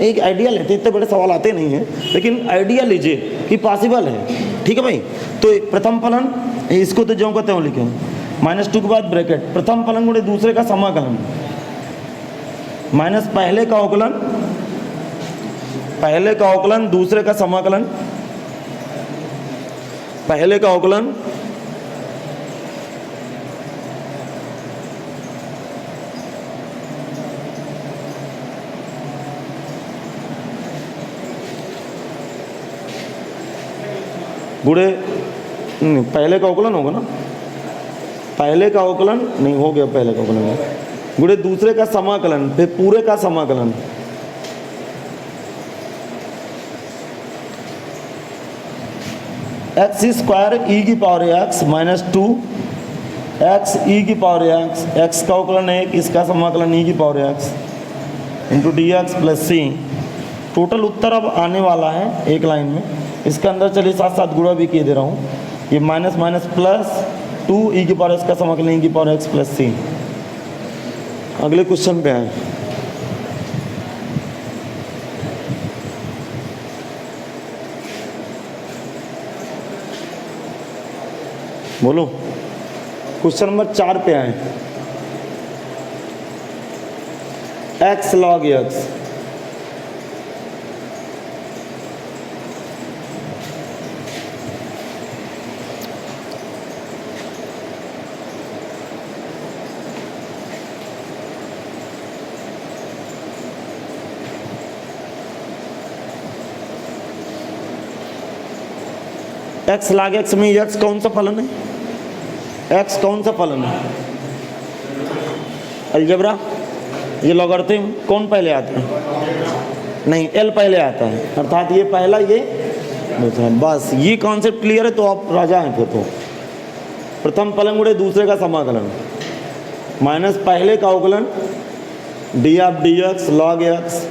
एक आइडिया लेते, इतने बड़े सवाल आते नहीं हैं, लेकिन आइडिया लीजिए कि पॉसिबल है। ठीक है भाई, तो प्रथम फलन इसको तो ज्यों का त्यों लिखे, -2 के बाद ब्रैकेट, प्रथम फलन गुणे दूसरे का समाकलन माइनस पहले का अवकलन, पहले का अवकलन दूसरे का समाकलन, पहले का अवकलन गुणे, पहले का अवकलन होगा ना, पहले का अवकलन नहीं हो गया, पहले का अवकलन गुणे दूसरे का समाकलन, फिर पूरे का समाकलन। एक्स स्क्वायर ई की पावर एक्स माइनस 2 एक्स ई की पावर एक्स, एक्स का अवकलन 1, इसका समाकलन ई की power x into d x plus c. Total उत्तर अब आने वाला है एक लाइन में। इसके अंदर चलिए साथ साथ गुणा भी किए दे रहा हूँ। ये माइनस माइनस प्लस 2 ई की पावर एक्स का समाकलन ई की पावर एक्स प्लस सी। अगले क्वेश्चन पे आए। बोलो, क्वेश्चन नंबर 4 पे आए। X log x, x log x में एक्स कौन सा फलन है? एक्स कौन सा फलन है? अलजेब्रा। ये लॉगरिथम कौन पहले आता है? नहीं, एल पहले आता है, अर्थात ये पहला ये दूसरा। बस ये कॉन्सेप्ट क्लियर है तो आप राजा हैं फिर तो। प्रथम फलन गुणे दूसरे का समाकलन माइनस पहले का अवकलन D of D x log x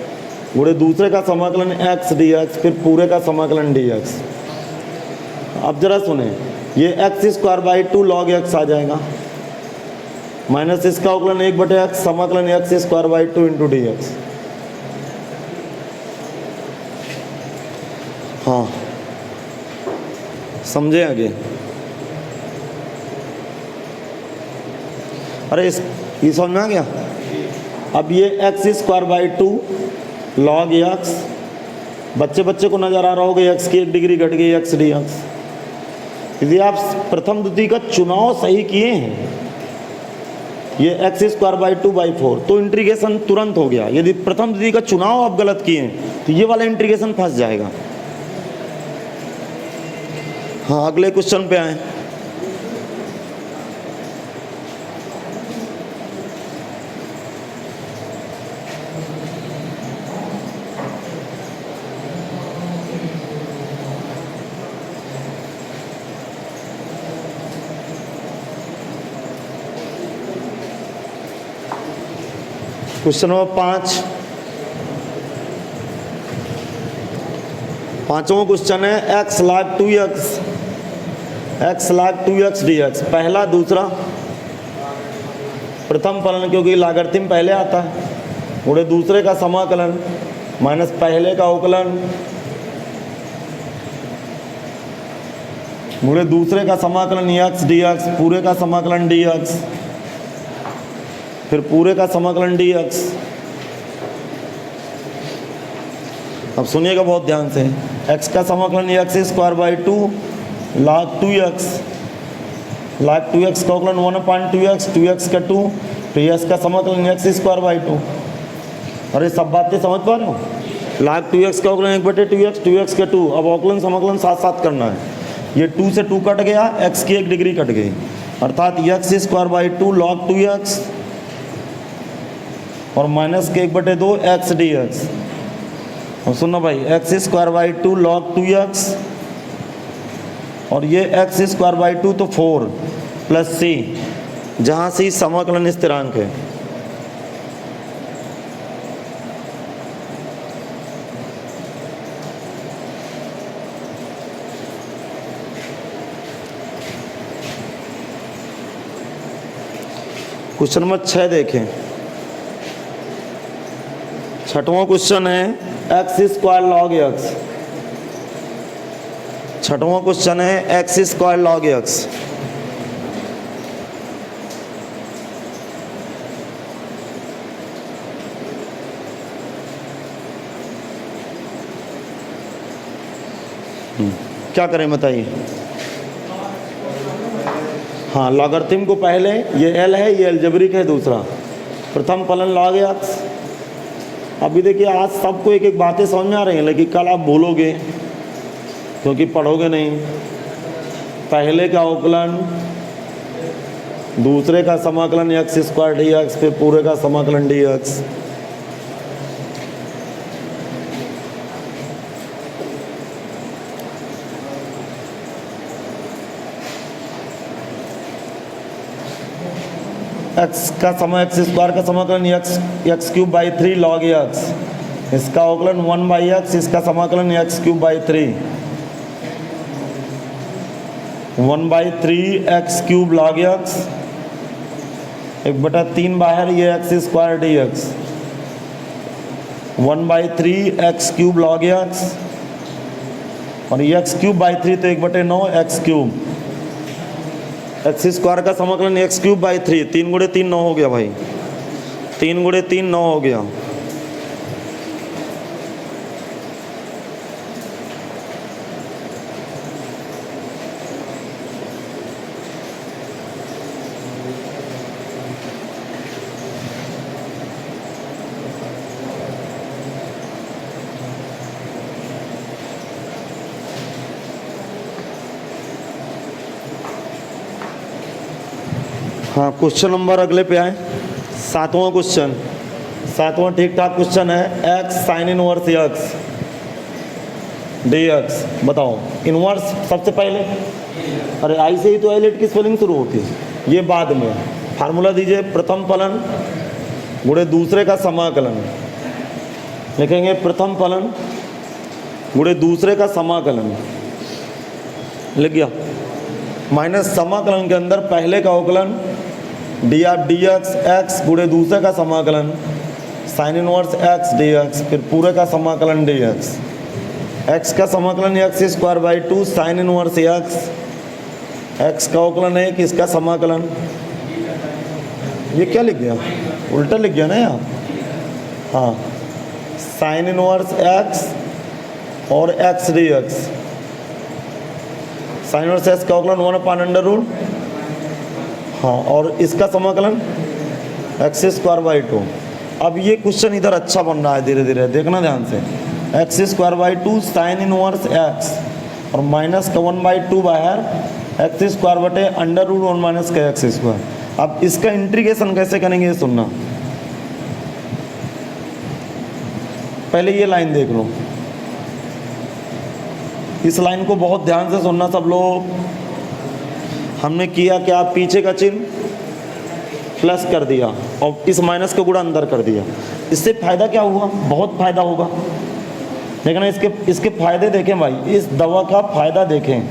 गुणे दूसरे का समाकलन एक्स डी एक्स, फिर पूरे का समाकलन डी एक्स। अब जरा सुने, ये x square by 2 log x आ जाएगा माइनस इसका अवकलन 1/x समाकलन x square by 2 into d x. हाँ समझे आगे? अरे ये समझ में आ गया? अब ये x square by 2 log x, बच्चे बच्चे को नजर आ रहा होगा एक्स की 1 डिग्री घट गई एक्स डी एक्स। यदि आप प्रथम द्वितीय का चुनाव सही किए हैं, ये एक्स स्क्वायर बाई 2/4, तो इंटीग्रेशन तुरंत हो गया। यदि प्रथम द्वितीय का चुनाव आप गलत किए हैं तो ये वाला इंटीग्रेशन फंस जाएगा। हाँ अगले क्वेश्चन पे आए। क्वेश्चन नंबर 5, पांचवा क्वेश्चन है x log 2x, x log 2x dx, पहला दूसरा प्रथम फलन, क्योंकि लॉगरिथम पहले आता है, गुणे दूसरे का समाकलन माइनस पहले का अवकलन गुणे दूसरे का समाकलन x dx, पूरे का समाकलन dx, फिर पूरे का समाकलन dx। अब सुनिएगा बहुत ध्यान से, x का समाकलन x square by 2 log 2x, log 2x का अवकलन 1/2x, 2x का 2, तो x का समाकलन एक्स स्क्वायर बाई 2। अरे सब बातें समझ पा रहे हो? लॉग 2x का अवकलन 1/2x, 2x का 2। अब अवकलन समाकलन साथ साथ करना है। ये 2 से 2 कट गया, x की 1 डिग्री कट गई, अर्थात x square by 2 log 2x और माइनस के 1/2 एक्स डी एक्स। और सुनो भाई, x square by 2 log 2x और ये एक्स स्क्वायर बाई 2 तो 4 प्लस सी, जहाँ से समाकलन स्थिरांक है। क्वेश्चन नंबर 6 देखें। छठवां क्वेश्चन है एक्स स्क्वायर लॉग एक्स, छठवां क्वेश्चन है एक्स स्क्वायर लॉग एक्स। क्या करें बताइए? हाँ, लॉगरिथम को पहले, ये एल है, ये अलजेब्रिक है दूसरा, प्रथम फलन लॉग एक्स। अभी देखिए आज सबको एक एक बातें समझ में आ रही हैं, लेकिन कल आप भूलोगे क्योंकि पढ़ोगे नहीं। पहले का अवकलन, दूसरे का समाकलन एक्स स्क्वायर डी एक्स, फिर पूरे का समाकलन डी एक्स। एक्स का समय एक्स स्क्वायर का समाकलन x cube by 3 log x, इसका अवकलन 1 बाई एक्स, इसका समाकलन x cube by 3, 1 by 3 x cube log x, 1/3 बाहर, ये x square d x, 1 by 3 x cube log x, और ये एक्स क्यूब बाई 3 तो 1/9 एक्स क्यूब, एक्स स्क्वायर का समाकलन एक्स क्यूब बाई 3, 3 गुणे 3 9 हो गया भाई, 3 गुणे 3 9 हो गया। हाँ, क्वेश्चन नंबर अगले पे आए, 7वां क्वेश्चन, 7वां ठीक ठाक क्वेश्चन है, X sine inverse x D x. बताओ इनवर्स सबसे पहले, अरे आई से ही तो आइलेट की स्पेलिंग शुरू होती है, ये बाद में। फार्मूला दीजिए, प्रथम फलन गुणे दूसरे का समाकलन, लिखेंगे प्रथम फलन गुणे दूसरे का समाकलन, लिख गया, माइनस समाकलन के अंदर पहले का अवकलन D of D x, x गुणे दूसरे का समाकलन sign inverse x D x, फिर पूरे का समाकलन डी एक्स, एक्स का समाकलन x square by 2 sign inverse x, x का अवकलन है कि इसका समाकलन, ये क्या लिख गया, उल्टा लिख गया ना यहाँ, हाँ, साइन इनवर्स एक्स और x D x, sine inverse x का अवकलन 1/√, हाँ, और इसका समाकलन एक्स स्क्वायर बाई 2। अब ये क्वेश्चन इधर अच्छा बन रहा है, धीरे धीरे देखना ध्यान से, x square by 2 sign inverse x और माइनस का 1/2 बाहर, एक्स स्क्वायर बटे √1 माइनस का एक्स स्क्वायर। अब इसका इंटीग्रेशन कैसे करेंगे ये सुनना, पहले ये लाइन देख लो, इस लाइन को बहुत ध्यान से सुनना सब लोग। हमने किया क्या, पीछे का चिन्ह प्लस कर दिया और इस माइनस का गुणा अंदर कर दिया, इससे फायदा क्या हुआ, बहुत फायदा होगा, देखना इसके फायदे देखें भाई, इस दवा का फायदा देखें,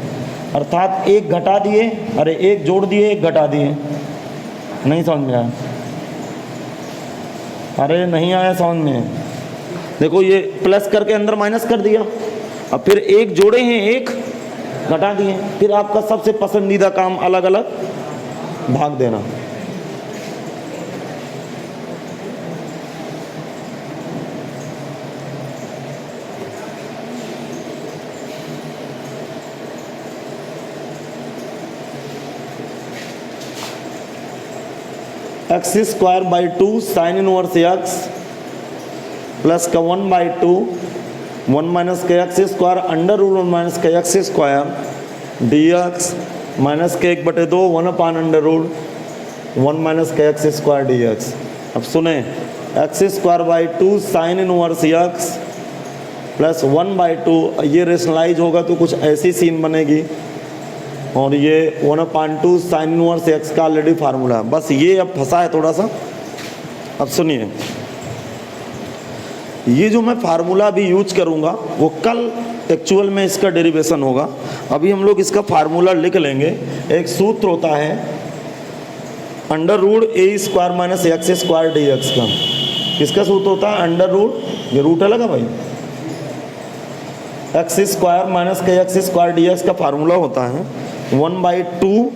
अर्थात एक घटा दिए, अरे एक जोड़ दिए एक घटा दिए, नहीं समझ में आया, अरे नहीं आया समझ में, देखो ये प्लस करके अंदर माइनस कर दिया, अब फिर एक जोड़े हैं एक घटा दिए, फिर आपका सबसे पसंदीदा काम अलग अलग भाग देना। X square by 2 sign inverse x plus का 1/2 1 माइनस का एक्स स्क्वायर √1 माइनस का x square d x minus के 1/2 1/√1 माइनस का एक्स स्क्वायर डी एक्स। अब सुने, x square by 2 sign inverse x plus 1/2, ये रेशनलाइज होगा तो कुछ ऐसी सीन बनेगी, और ये 1/2 साइन इनवर्स एक्स का ऑलरेडी फार्मूला है, बस ये अब फंसा है थोड़ा सा। अब सुनिए, ये जो मैं फार्मूला अभी यूज करूँगा वो कल एक्चुअल में इसका डेरिवेशन होगा, अभी हम लोग इसका फार्मूला लिख लेंगे। एक सूत्र होता है √a² minus x square d x का, किसका सूत्र होता है, ये रूट है लगा भाई, एक्स स्क्वायर माइनस का एक्स स्क्वायर डी एक्स का फार्मूला होता है 1/2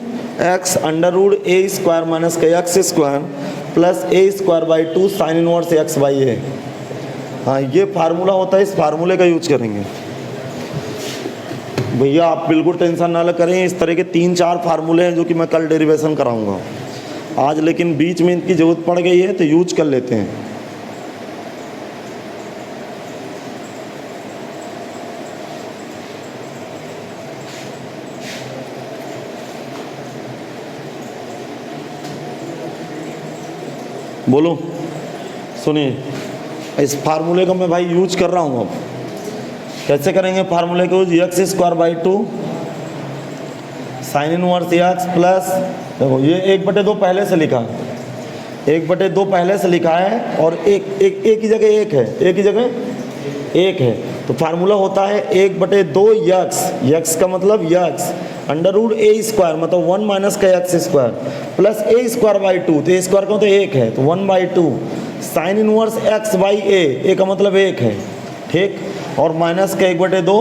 एक्स √a² माइनस का x square plus a²/2 sine inverse x by a. हाँ, ये फार्मूला होता है, इस फार्मूले का यूज करेंगे भैया, आप बिल्कुल टेंशन ना करें, इस तरह के 3-4 फार्मूले हैं जो कि मैं कल डेरिवेशन कराऊंगा आज, लेकिन बीच में इनकी ज़रूरत पड़ गई है तो यूज कर लेते हैं। बोलो, सुनिए, इस फार्मूले को मैं भाई यूज कर रहा हूँ। अब कैसे करेंगे फार्मूले को use, x square by 2 sign inverse x plus, देखो ये 1/2 पहले से लिखा, 1/2 पहले से लिखा है और एक ही जगह एक है, एक ही जगह एक है, तो फार्मूला होता है 1/2 यक्स, यक्स का मतलब यक्स √a² मतलब 1 माइनस का x² प्लस a²/2, तो a² का तो 1 है तो 1/2 साइन इनवर्स x/a का मतलब 1 है, ठीक, और माइनस का 1/2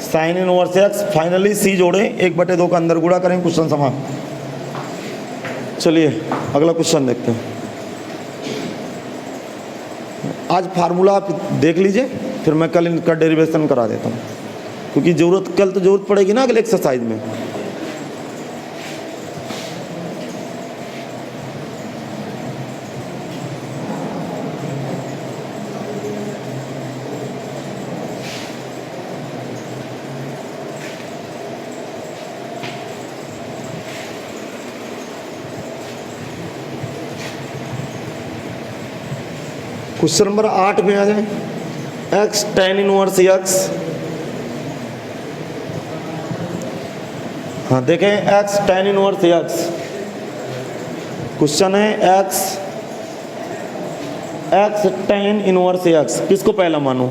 sine inverse x, finally c जोड़ें 1/2 का अंदर गुणा करें, क्वेश्चन समाप्त। चलिए अगला क्वेश्चन देखते हैं। आज फार्मूला आप देख लीजिए, फिर मैं कल इनका डेरिवेशन करा देता हूँ, क्योंकि कल तो जरूरत पड़ेगी ना अगले एक्सरसाइज में। क्वेश्चन नंबर 8 में आ जाए, x tan इनवर्स x, हाँ देखें x tan inverse x, question है x tan इनवर्स x, किसको पहला मानो,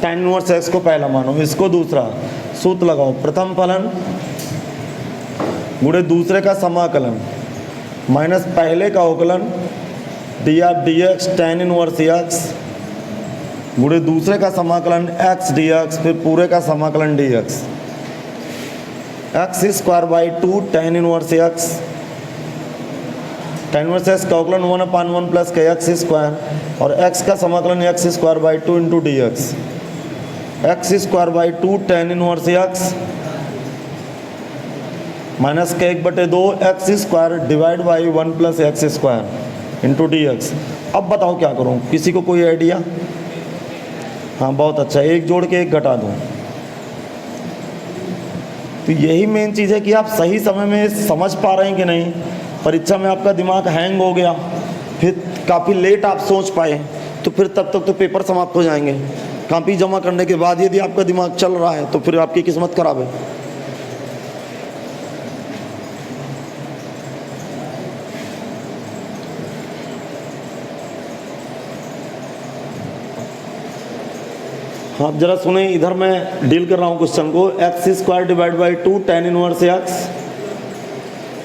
tan इनवर्स x को पहला मानो, इसको दूसरा, सूत्र लगाओ, प्रथम फलन गुणे दूसरे का समाकलन माइनस पहले का अवकलन dx tan इनवर्स x गुणे दूसरे का समाकलन x dx, फिर पूरे का समाकलन dx, x² tan inverse x, tan inverse x का अवकलन 1/1 प्लस का x² और x का समाकलन x² into dx, x² tan inverse x minus का 1/2 x² divide by 1 plus x² into dx। अब बताओ क्या करूँ, किसी को कोई आइडिया? हाँ बहुत अच्छा, एक जोड़ के एक घटा दूँ। तो यही मेन चीज़ है कि आप सही समय में समझ पा रहे हैं कि नहीं। परीक्षा में आपका दिमाग हैंग हो गया, फिर काफ़ी लेट आप सोच पाए, तो फिर तब तक तो पेपर समाप्त हो जाएंगे। कॉपी जमा करने के बाद यदि आपका दिमाग चल रहा है तो फिर आपकी किस्मत खराब है। आप जरा सुने, इधर मैं डील कर रहा हूँ क्वेश्चन को, x² divide by 2 tan inverse x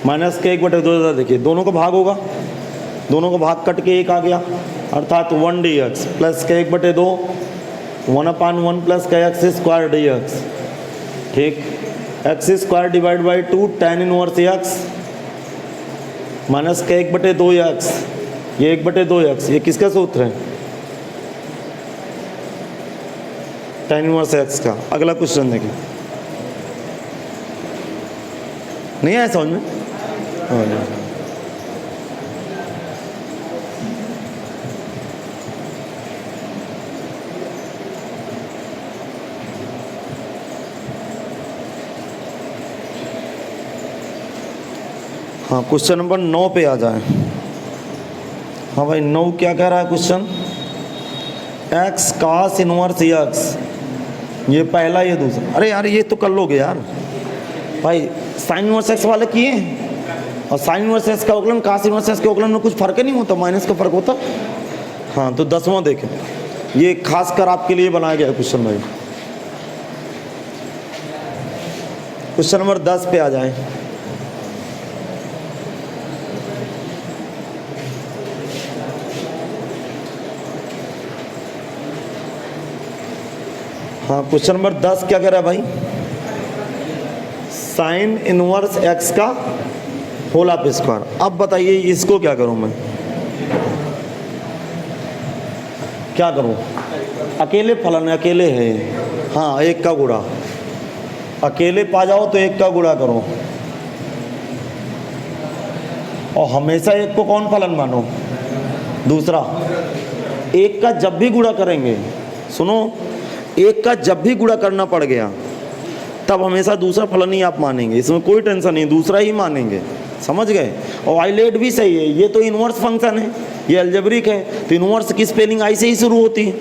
minus के 1/2, देखिए दोनों का भाग होगा, दोनों का भाग कट के एक आ गया, अर्थात 1 dx प्लस के 1/2 1/1 प्लस का x² dx, ठीक, x² divide by 2 tan inverse x minus के 1/2 x, ये 1/2 x, ये किसका सूत्र है, tan इनवर्स x का। अगला क्वेश्चन देखिए, नहीं आया समझ में? हाँ क्वेश्चन नंबर 9 पे आ जाए। हाँ भाई 9 क्या कह रहा है question, x cos inverse x, ये पहला ये दूसरा, अरे यार ये तो कर लोगे यार भाई, साइन इनवर्स x वाले किए और साइन इनवर्स x का अवकलन cos इनवर्स x के अवकलन में कुछ फर्क नहीं होता, माइनस का फर्क होता। हाँ तो 10वां देखें, ये खास कर आपके लिए बनाया गया है क्वेश्चन भाई। क्वेश्चन नंबर 10 पे आ जाए। हाँ क्वेश्चन नंबर 10 क्या कह रहा है भाई, साइन इनवर्स x का होल ऑफ स्क्वायर। अब बताइए इसको क्या करूं मैं, क्या करूं, अकेले फलन है, अकेले है, हाँ एक का गुणा, अकेले पा जाओ तो एक का गुणा करो, और हमेशा एक को कौन फलन मानो, दूसरा। एक का जब भी गुणा करेंगे, सुनो, एक का जब भी गुणा करना पड़ गया तब हमेशा दूसरा फलन ही आप मानेंगे, इसमें कोई टेंशन नहीं, दूसरा ही मानेंगे, समझ गए। और आइलेट भी सही है, ये तो इनवर्स फंक्शन है, ये अलजेब्रिक है, तो इनवर्स की स्पेलिंग आई से ही शुरू होती है,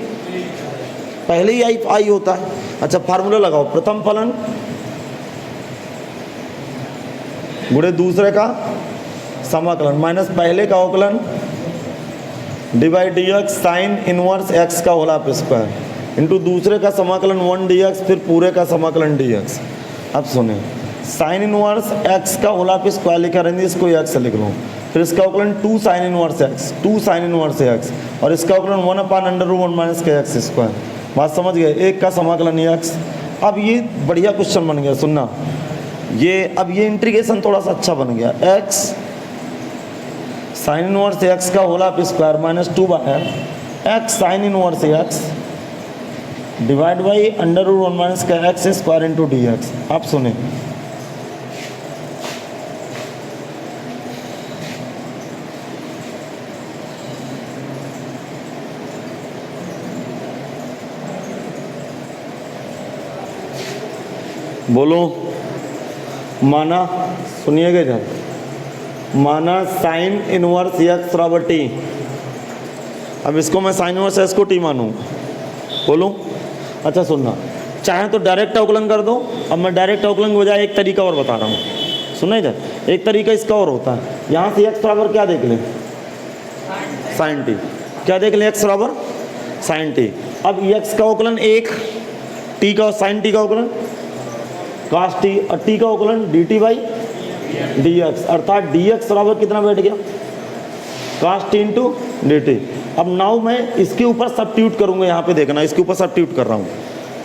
पहले ही आई होता है। अच्छा फार्मूला लगाओ, प्रथम फलन गुणे दूसरे का समाकलन माइनस पहले का अवकलन divide D x sine inverse x का होल ऑफ स्क्वायर इंटू दूसरे का समाकलन 1 डी एक्स फिर पूरे का समाकलन डी एक्स। अब सुने, साइन इनवर्स एक्स का होल ऑफ स्क्वायर लिखा रहेंगे, इसको एक्स लिख लो, फिर इसका अवकलन 2 sign inverse x, 2 sign inverse x, और इसका अवकलन 1/√1 माइनस के एक्स स्क्वायर। बात समझ गए, एक का समाकलन एक्स। अब ये बढ़िया क्वेश्चन बन गया, सुनना ये, अब ये इंटीग्रेशन थोड़ा सा अच्छा बन गया, एक्स साइन इनवर्स एक्स का होल ऑफ स्क्वायर माइनस 2/एक्स sine inverse x divide by √1 minus का x square into d x. आप सुने, बोलो, माना, सुनिएगा इधर, माना साइन इनवर्स एक्स बराबर टी। अब इसको मैं साइन इनवर्स एक्स को टी मानूँ, बोलूँ? अच्छा सुनना, चाहे तो डायरेक्ट अवकलन कर दो। अब मैं डायरेक्ट अवकलन के बजाय एक तरीका और बता रहा हूँ, सुना इधर, एक तरीका इसका और होता है। यहाँ से एक्स बराबर क्या देख लें, साइन टी, क्या देख लें, एक्स बराबर साइन टी। अब एक्स का अवकलन 1, टी का साइन टी का अवकलन कास टी, और टी का अवकलन D T by D x, अर्थात डी एक्स बराबर कितना बैठ गया, कास टी इंटू डी टी। अब नाउ मैं इसके ऊपर सब्स्टिट्यूट करूंगा, यहाँ पे देखना, इसके ऊपर सब्स्टिट्यूट कर रहा हूँ।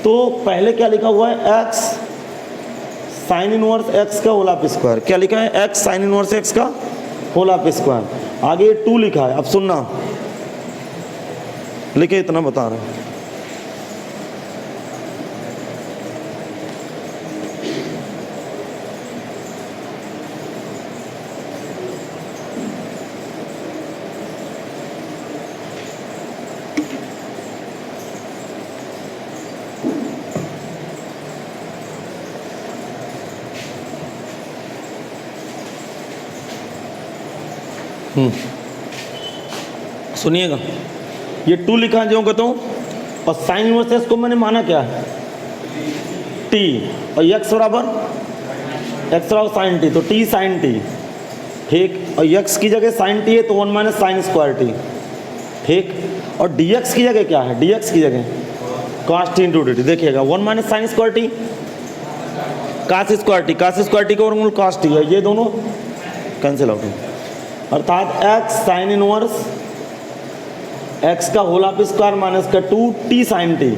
तो पहले क्या लिखा हुआ है, एक्स साइन इनवर्स एक्स का होल ऑफ स्क्वायर, क्या लिखा है, एक्स साइन इनवर्स एक्स का होल ऑफ स्क्वायर, आगे 2 लिखा है। अब सुनना, लिखे इतना बता रहे हैं, सुनिएगा, ये 2 लिखा है जो कहता हूँ, और साइन इनवर्स एक्स को मैंने माना क्या है, टी, और एक्स बराबर साइन टी, तो टी साइन टी, ठीक, और एक्स की जगह साइन टी है तो 1 माइनस साइन स्क्वायर टी, ठीक, और डी एक्स की जगह क्या है, डी एक्स की जगह cos T into D T. देखिएगा 1 minus sine square T cos square T का वर्गमूल कास टी है, ये दोनों कैंसिल आउट है, अर्थात एक्स साइन इनवर्स एक्स का होल ऑफ स्क्वायर माइनस का 2 टी साइन टी।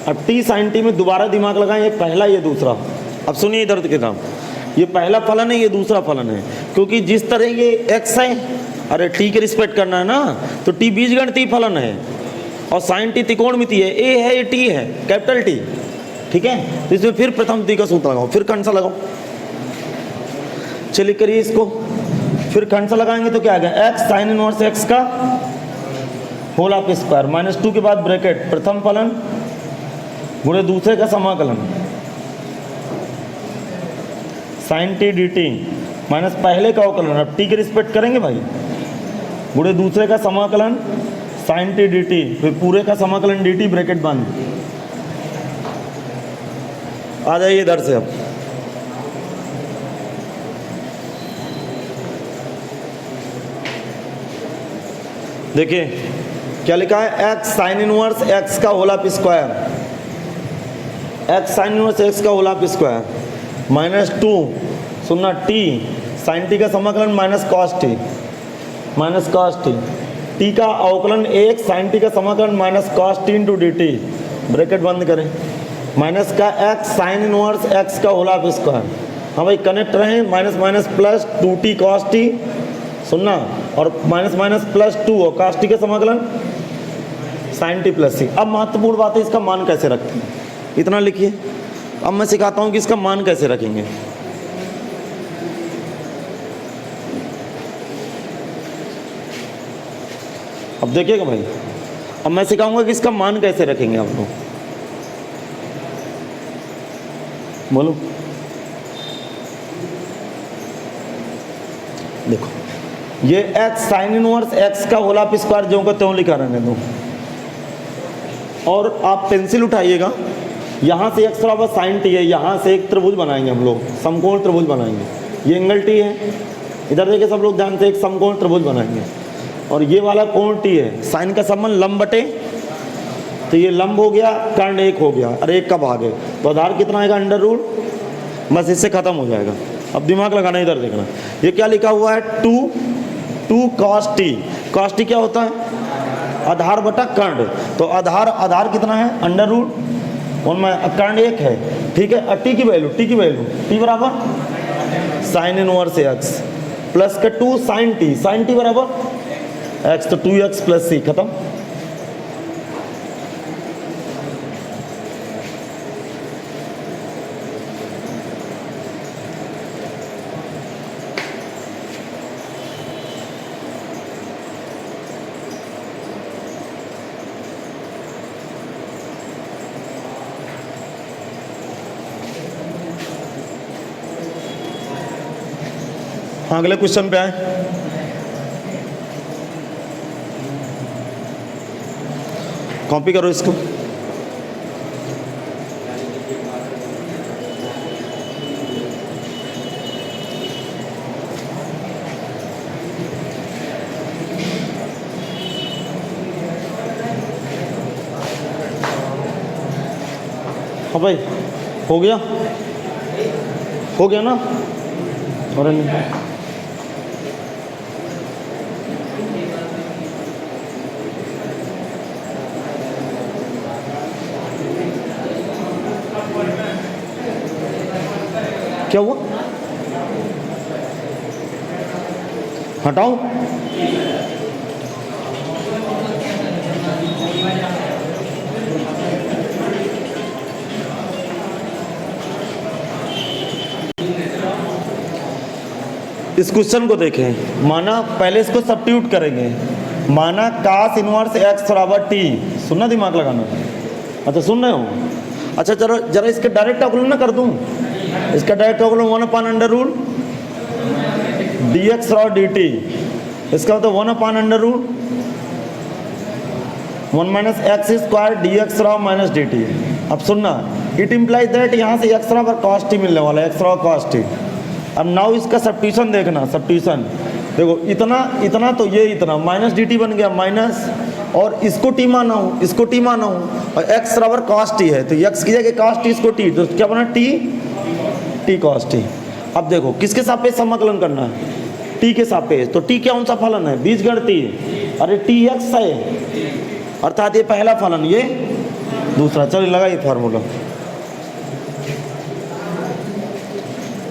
अब टी साइन टी में दोबारा दिमाग लगाएं, ये पहला ये दूसरा। अब सुनिए इधर के नाम, ये पहला फलन है, ये दूसरा फलन है, क्योंकि जिस तरह ये एक्स है, अरे टी के रिस्पेक्ट करना है ना, तो टी बीजगणितीय फलन है और साइन टी त्रिकोणमिति है, ए है ये टी है, कैपिटल टी, ठीक है। तो इसमें फिर प्रथम ती का सूत्र लगाओ, फिर कंसा लगाओ, चलिए करिए इसको, फिर कंसा लगाएंगे तो क्या आ गया, एक्स साइन इनवर्स एक्स का होल ऑफ स्क्वायर माइनस 2 के बाद ब्रैकेट प्रथम फलन गुणे दूसरे का समाकलन sine T D T minus पहले का अवकलन, अब टी के रिस्पेक्ट करेंगे भाई, गुणे दूसरे का समाकलन साइन टी डी टी, फिर पूरे का समाकलन डी टी ब्रैकेट बंद। आ जाइए इधर से, अब देखिए क्या लिखा है, एक्स साइन इनवर्स एक्स का whole of square, X sine inverse x का होल ऑफ स्क्वायर माइनस 2, सुनना, टी साइन टी का समाकलन माइनस कॉस टी, टी का अवकलन 1 साइन टी का समाकलन minus cos T into D T, bracket बंद करें, माइनस का एक्स साइन इनवर्स एक्स का होल ऑफ स्क्वायर, हाँ भाई कनेक्ट रहे, minus minus plus 2t cos T, सुनना, और माइनस माइनस प्लस 2 और कास टी का समाकलन साइन टी प्लस सी। अब महत्वपूर्ण बात है, इसका मान कैसे रखते हैं, इतना लिखिए। अब मैं सिखाता हूँ कि इसका मान कैसे रखेंगे। अब देखिएगा भाई, अब मैं सिखाऊंगा कि इसका मान कैसे रखेंगे आप लोग, बोलो। देखो ये एक्स साइन इनवर्स एक्स का होल ऑफ स्क्वायर जो का त्यों लिखा रहने दो, और आप पेंसिल उठाइएगा, यहाँ से एक्स बराबर साइन टी है, यहाँ से एक त्रिभुज बनाएंगे हम लोग, समकोण त्रिभुज बनाएंगे, ये एंगल टी है, इधर देखिए सब लोग ध्यान से, एक समकोण त्रिभुज बनाएंगे और ये वाला कोण टी है, साइन का संबंध लंब बटे, तो ये लंब हो गया, कर्ण एक हो गया और एक का भाग है, तो आधार कितना आएगा अंडर रूट, बस इससे खत्म हो जाएगा। अब दिमाग लगाना, इधर देखना, ये क्या लिखा हुआ है 2 cos t। cos t क्या होता है, आधार बटा कर्ण, तो आधार कितना है अंडर रूट, उनमें कर्ण एक है, ठीक है। टी की वैल्यू टी बराबर साइन इनवर्स एक्स प्लस का 2 साइन टी बराबर एक्स, तो 2x प्लस सी, खत्म। हाँ, अगले क्वेश्चन पे आए। कॉपी करो इसको। हाँ भाई, हो गया ना, और नहीं क्या हुआ, हटाओ। इस क्वेश्चन को देखें, माना पहले इसको सब्स्टिट्यूट करेंगे, माना cos इनवर्स x बराबर t, सुनना, दिमाग लगाना। अच्छा सुन रहे हो, अच्छा चलो जरा इसके डायरेक्ट अवकलन ना कर दूं, इसका डायरेक्ट अवकलन 1/√, dx और dt, इसका मतलब 1/√, 1 - x² dx माइनस dt। अब सुनना, इट इम्प्लाइज दैट यहाँ से x बराबर cos t मिलने वाला है, x बराबर cos t। अब नाउ इसका सब्स्टिट्यूशन देखना, सब्स्टिट्यूशन देखो, इतना तो ये इतना माइनस dt बन गया, माइनस, और इसको t माना हूँ, इसको t माना हूँ, और x बराबर cos t है, तो x की जगह cos t, इसको t, तो क्या बना t cos t। अब देखो किसके सापेक्ष समाकलन करना है, t के सापेक्ष, तो t कौन सा फलन है, बीजगणितीय, अरे tx है, अर्थात ये पहला फलन, ये दूसरा। चलिए लगाइए फार्मूला,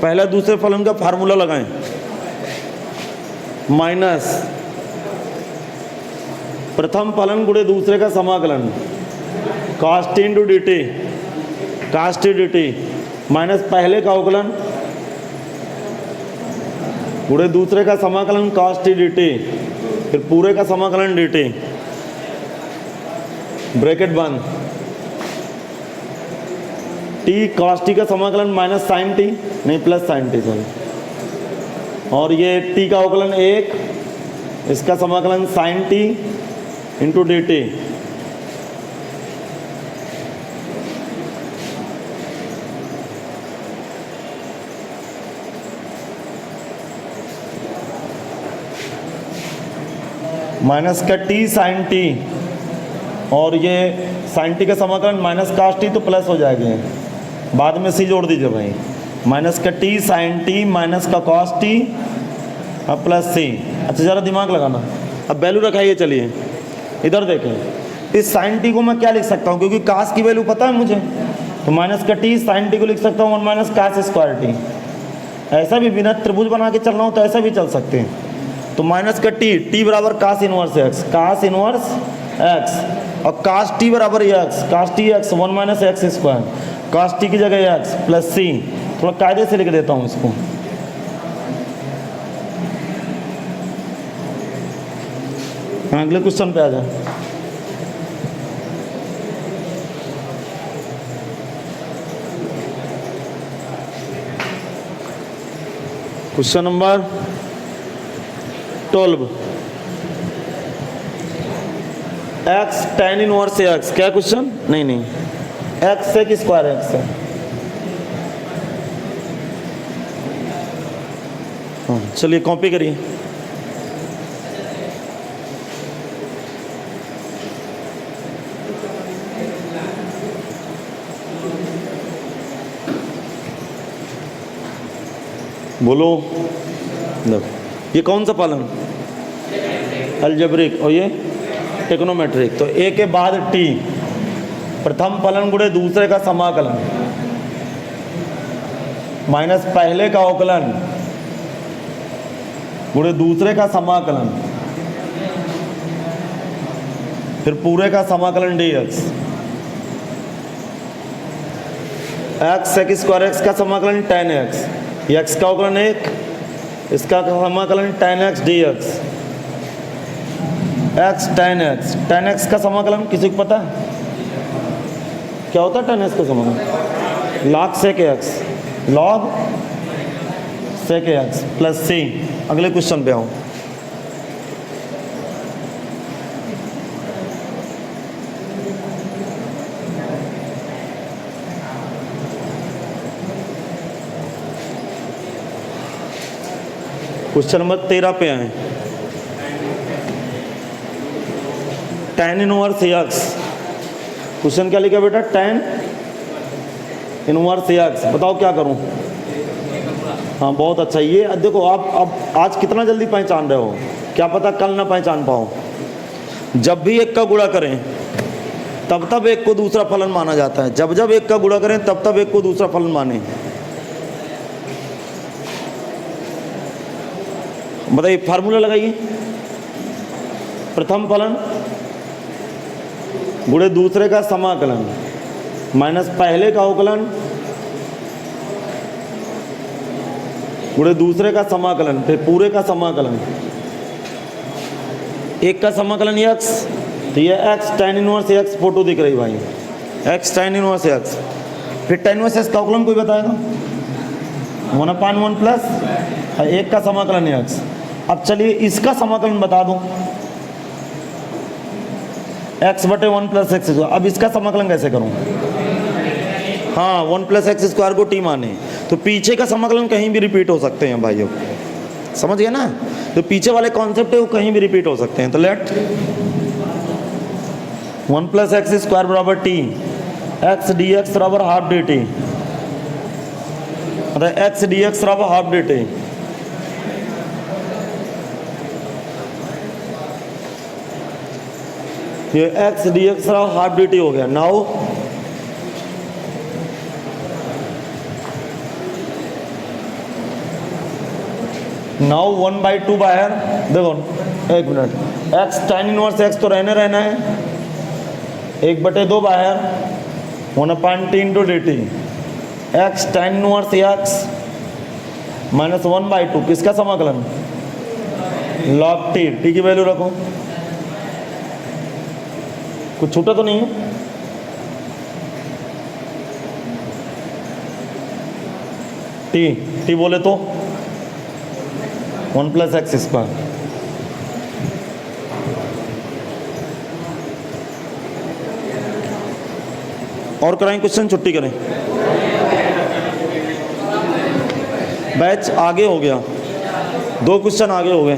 पहला दूसरे फलन का फार्मूला लगाएं, माइनस प्रथम फलन गुणे दूसरे का समाकलन, cos t into D T, cos t dt, minus पहले का अवकलन गुणे दूसरे का समाकलन cos t dt, फिर पूरे का समाकलन dt, ब्रैकेट बंद, t cos t का समाकलन माइनस साइन टी, नहीं प्लस साइन टी, सॉरी, और ये t का अवकलन 1, इसका समाकलन sine T into D T, minus का t साइन टी, और ये साइन टी का समाकलन माइनस cos t, तो प्लस हो जाएगा, बाद में सी जोड़ दीजिए भाई, माइनस का t साइन टी माइनस का cos t और प्लस सी। अच्छा ज़रा दिमाग लगाना, अब वैल्यू रखाइए, चलिए इधर देखें, इस साइन टी को मैं क्या लिख सकता हूँ, क्योंकि cos की वैल्यू पता है मुझे, तो माइनस का t साइन टी को लिख सकता हूँ 1 - cos² t। ऐसा भी बिना त्रिभुज बना के चलना हो तो ऐसा भी चल सकते हैं, तो माइनस का t बराबर cos inverse x, cos inverse x, और cos t बराबर x, cos t x 1 - x², cos t की जगह x प्लस c, थोड़ा कायदे से लिख देता हूँ इसको। हाँ, अगले क्वेश्चन पे आ जाए। Question number 12, x tan inverse x, क्या क्वेश्चन, नहीं x sec स्क्वायर x है, हाँ चलिए कॉपी करिए। बोलो। देखो ये कौन सा फलन? अलजेब्रिक। और ये ट्रिग्नोमेट्रिक। तो ए के बाद टी, प्रथम फलन गुणे दूसरे का समाकलन माइनस पहले का अवकलन गुणे दूसरे का समाकलन फिर पूरे का समाकलन dx। X sec square X का समाकलन tan x, एक्स का अवकलन 1, इसका समाकलन tan x dx। X tan x का समाकलन किसी को पता है क्या होता है? tan x का समाकलन log sec x, log sec x plus c। अगले क्वेश्चन पे आओ। क्वेश्चन नंबर 13 पे आए। tan inverse x। क्वेश्चन क्या लिखा बेटा? tan inverse x। बताओ क्या करूं? हाँ बहुत अच्छा। ये देखो आप अब आज कितना जल्दी पहचान रहे हो, क्या पता कल ना पहचान पाओ। जब भी एक का गुणा करें तब तब एक को दूसरा फलन माना जाता है। जब जब एक का गुणा करें तब तब एक को दूसरा फलन माने। बताइए फार्मूला लगाइए। प्रथम फलन गुणे दूसरे का समाकलन माइनस पहले का अवकलन गुणे दूसरे का समाकलन फिर पूरे का समाकलन। एक का समाकलन x, तो ये x tan inverse x photo दिख रही भाई, x tan इनवर्स x। फिर tan इनवर्स x का अवकलन कोई बताएगा? 1/1 प्लस एक का समाकलन x। अब चलिए इसका समाकलन बता दो, x/1 प्लस x। अब इसका समाकलन कैसे करूं? हाँ 1 प्लस एक्स स्क्वायर को टी माने, तो पीछे का समाकलन कहीं भी रिपीट हो सकते हैं भाइयों, समझ गए ना? तो पीछे वाले कॉन्सेप्ट है वो कहीं भी रिपीट हो सकते हैं। तो लेट 1 प्लस एक्स स्क्वायर बराबर टी, एक्स डी एक्स बराबर हाफ डी टी, मतलब एक्स डी एक्स बराबर हाफ डी टी। ये एक्स डी एक्स बराबर हाफ डी टी हो गया। नाउ नाउ 1/2 बाहर। देखो एक minute, x tan inverse x तो रहना है, 1/2 बाहर 1/t into D T. X tan inverse x minus 1/2 किसका समाकलन? log t। t की वैल्यू रखो, कुछ छूटा तो नहीं है? t बोले तो 1 प्लस एक्स स्क्वायर। और कराएं क्वेश्चन, छुट्टी करें। बैच आगे हो गया, 2 क्वेश्चन आगे हो गए।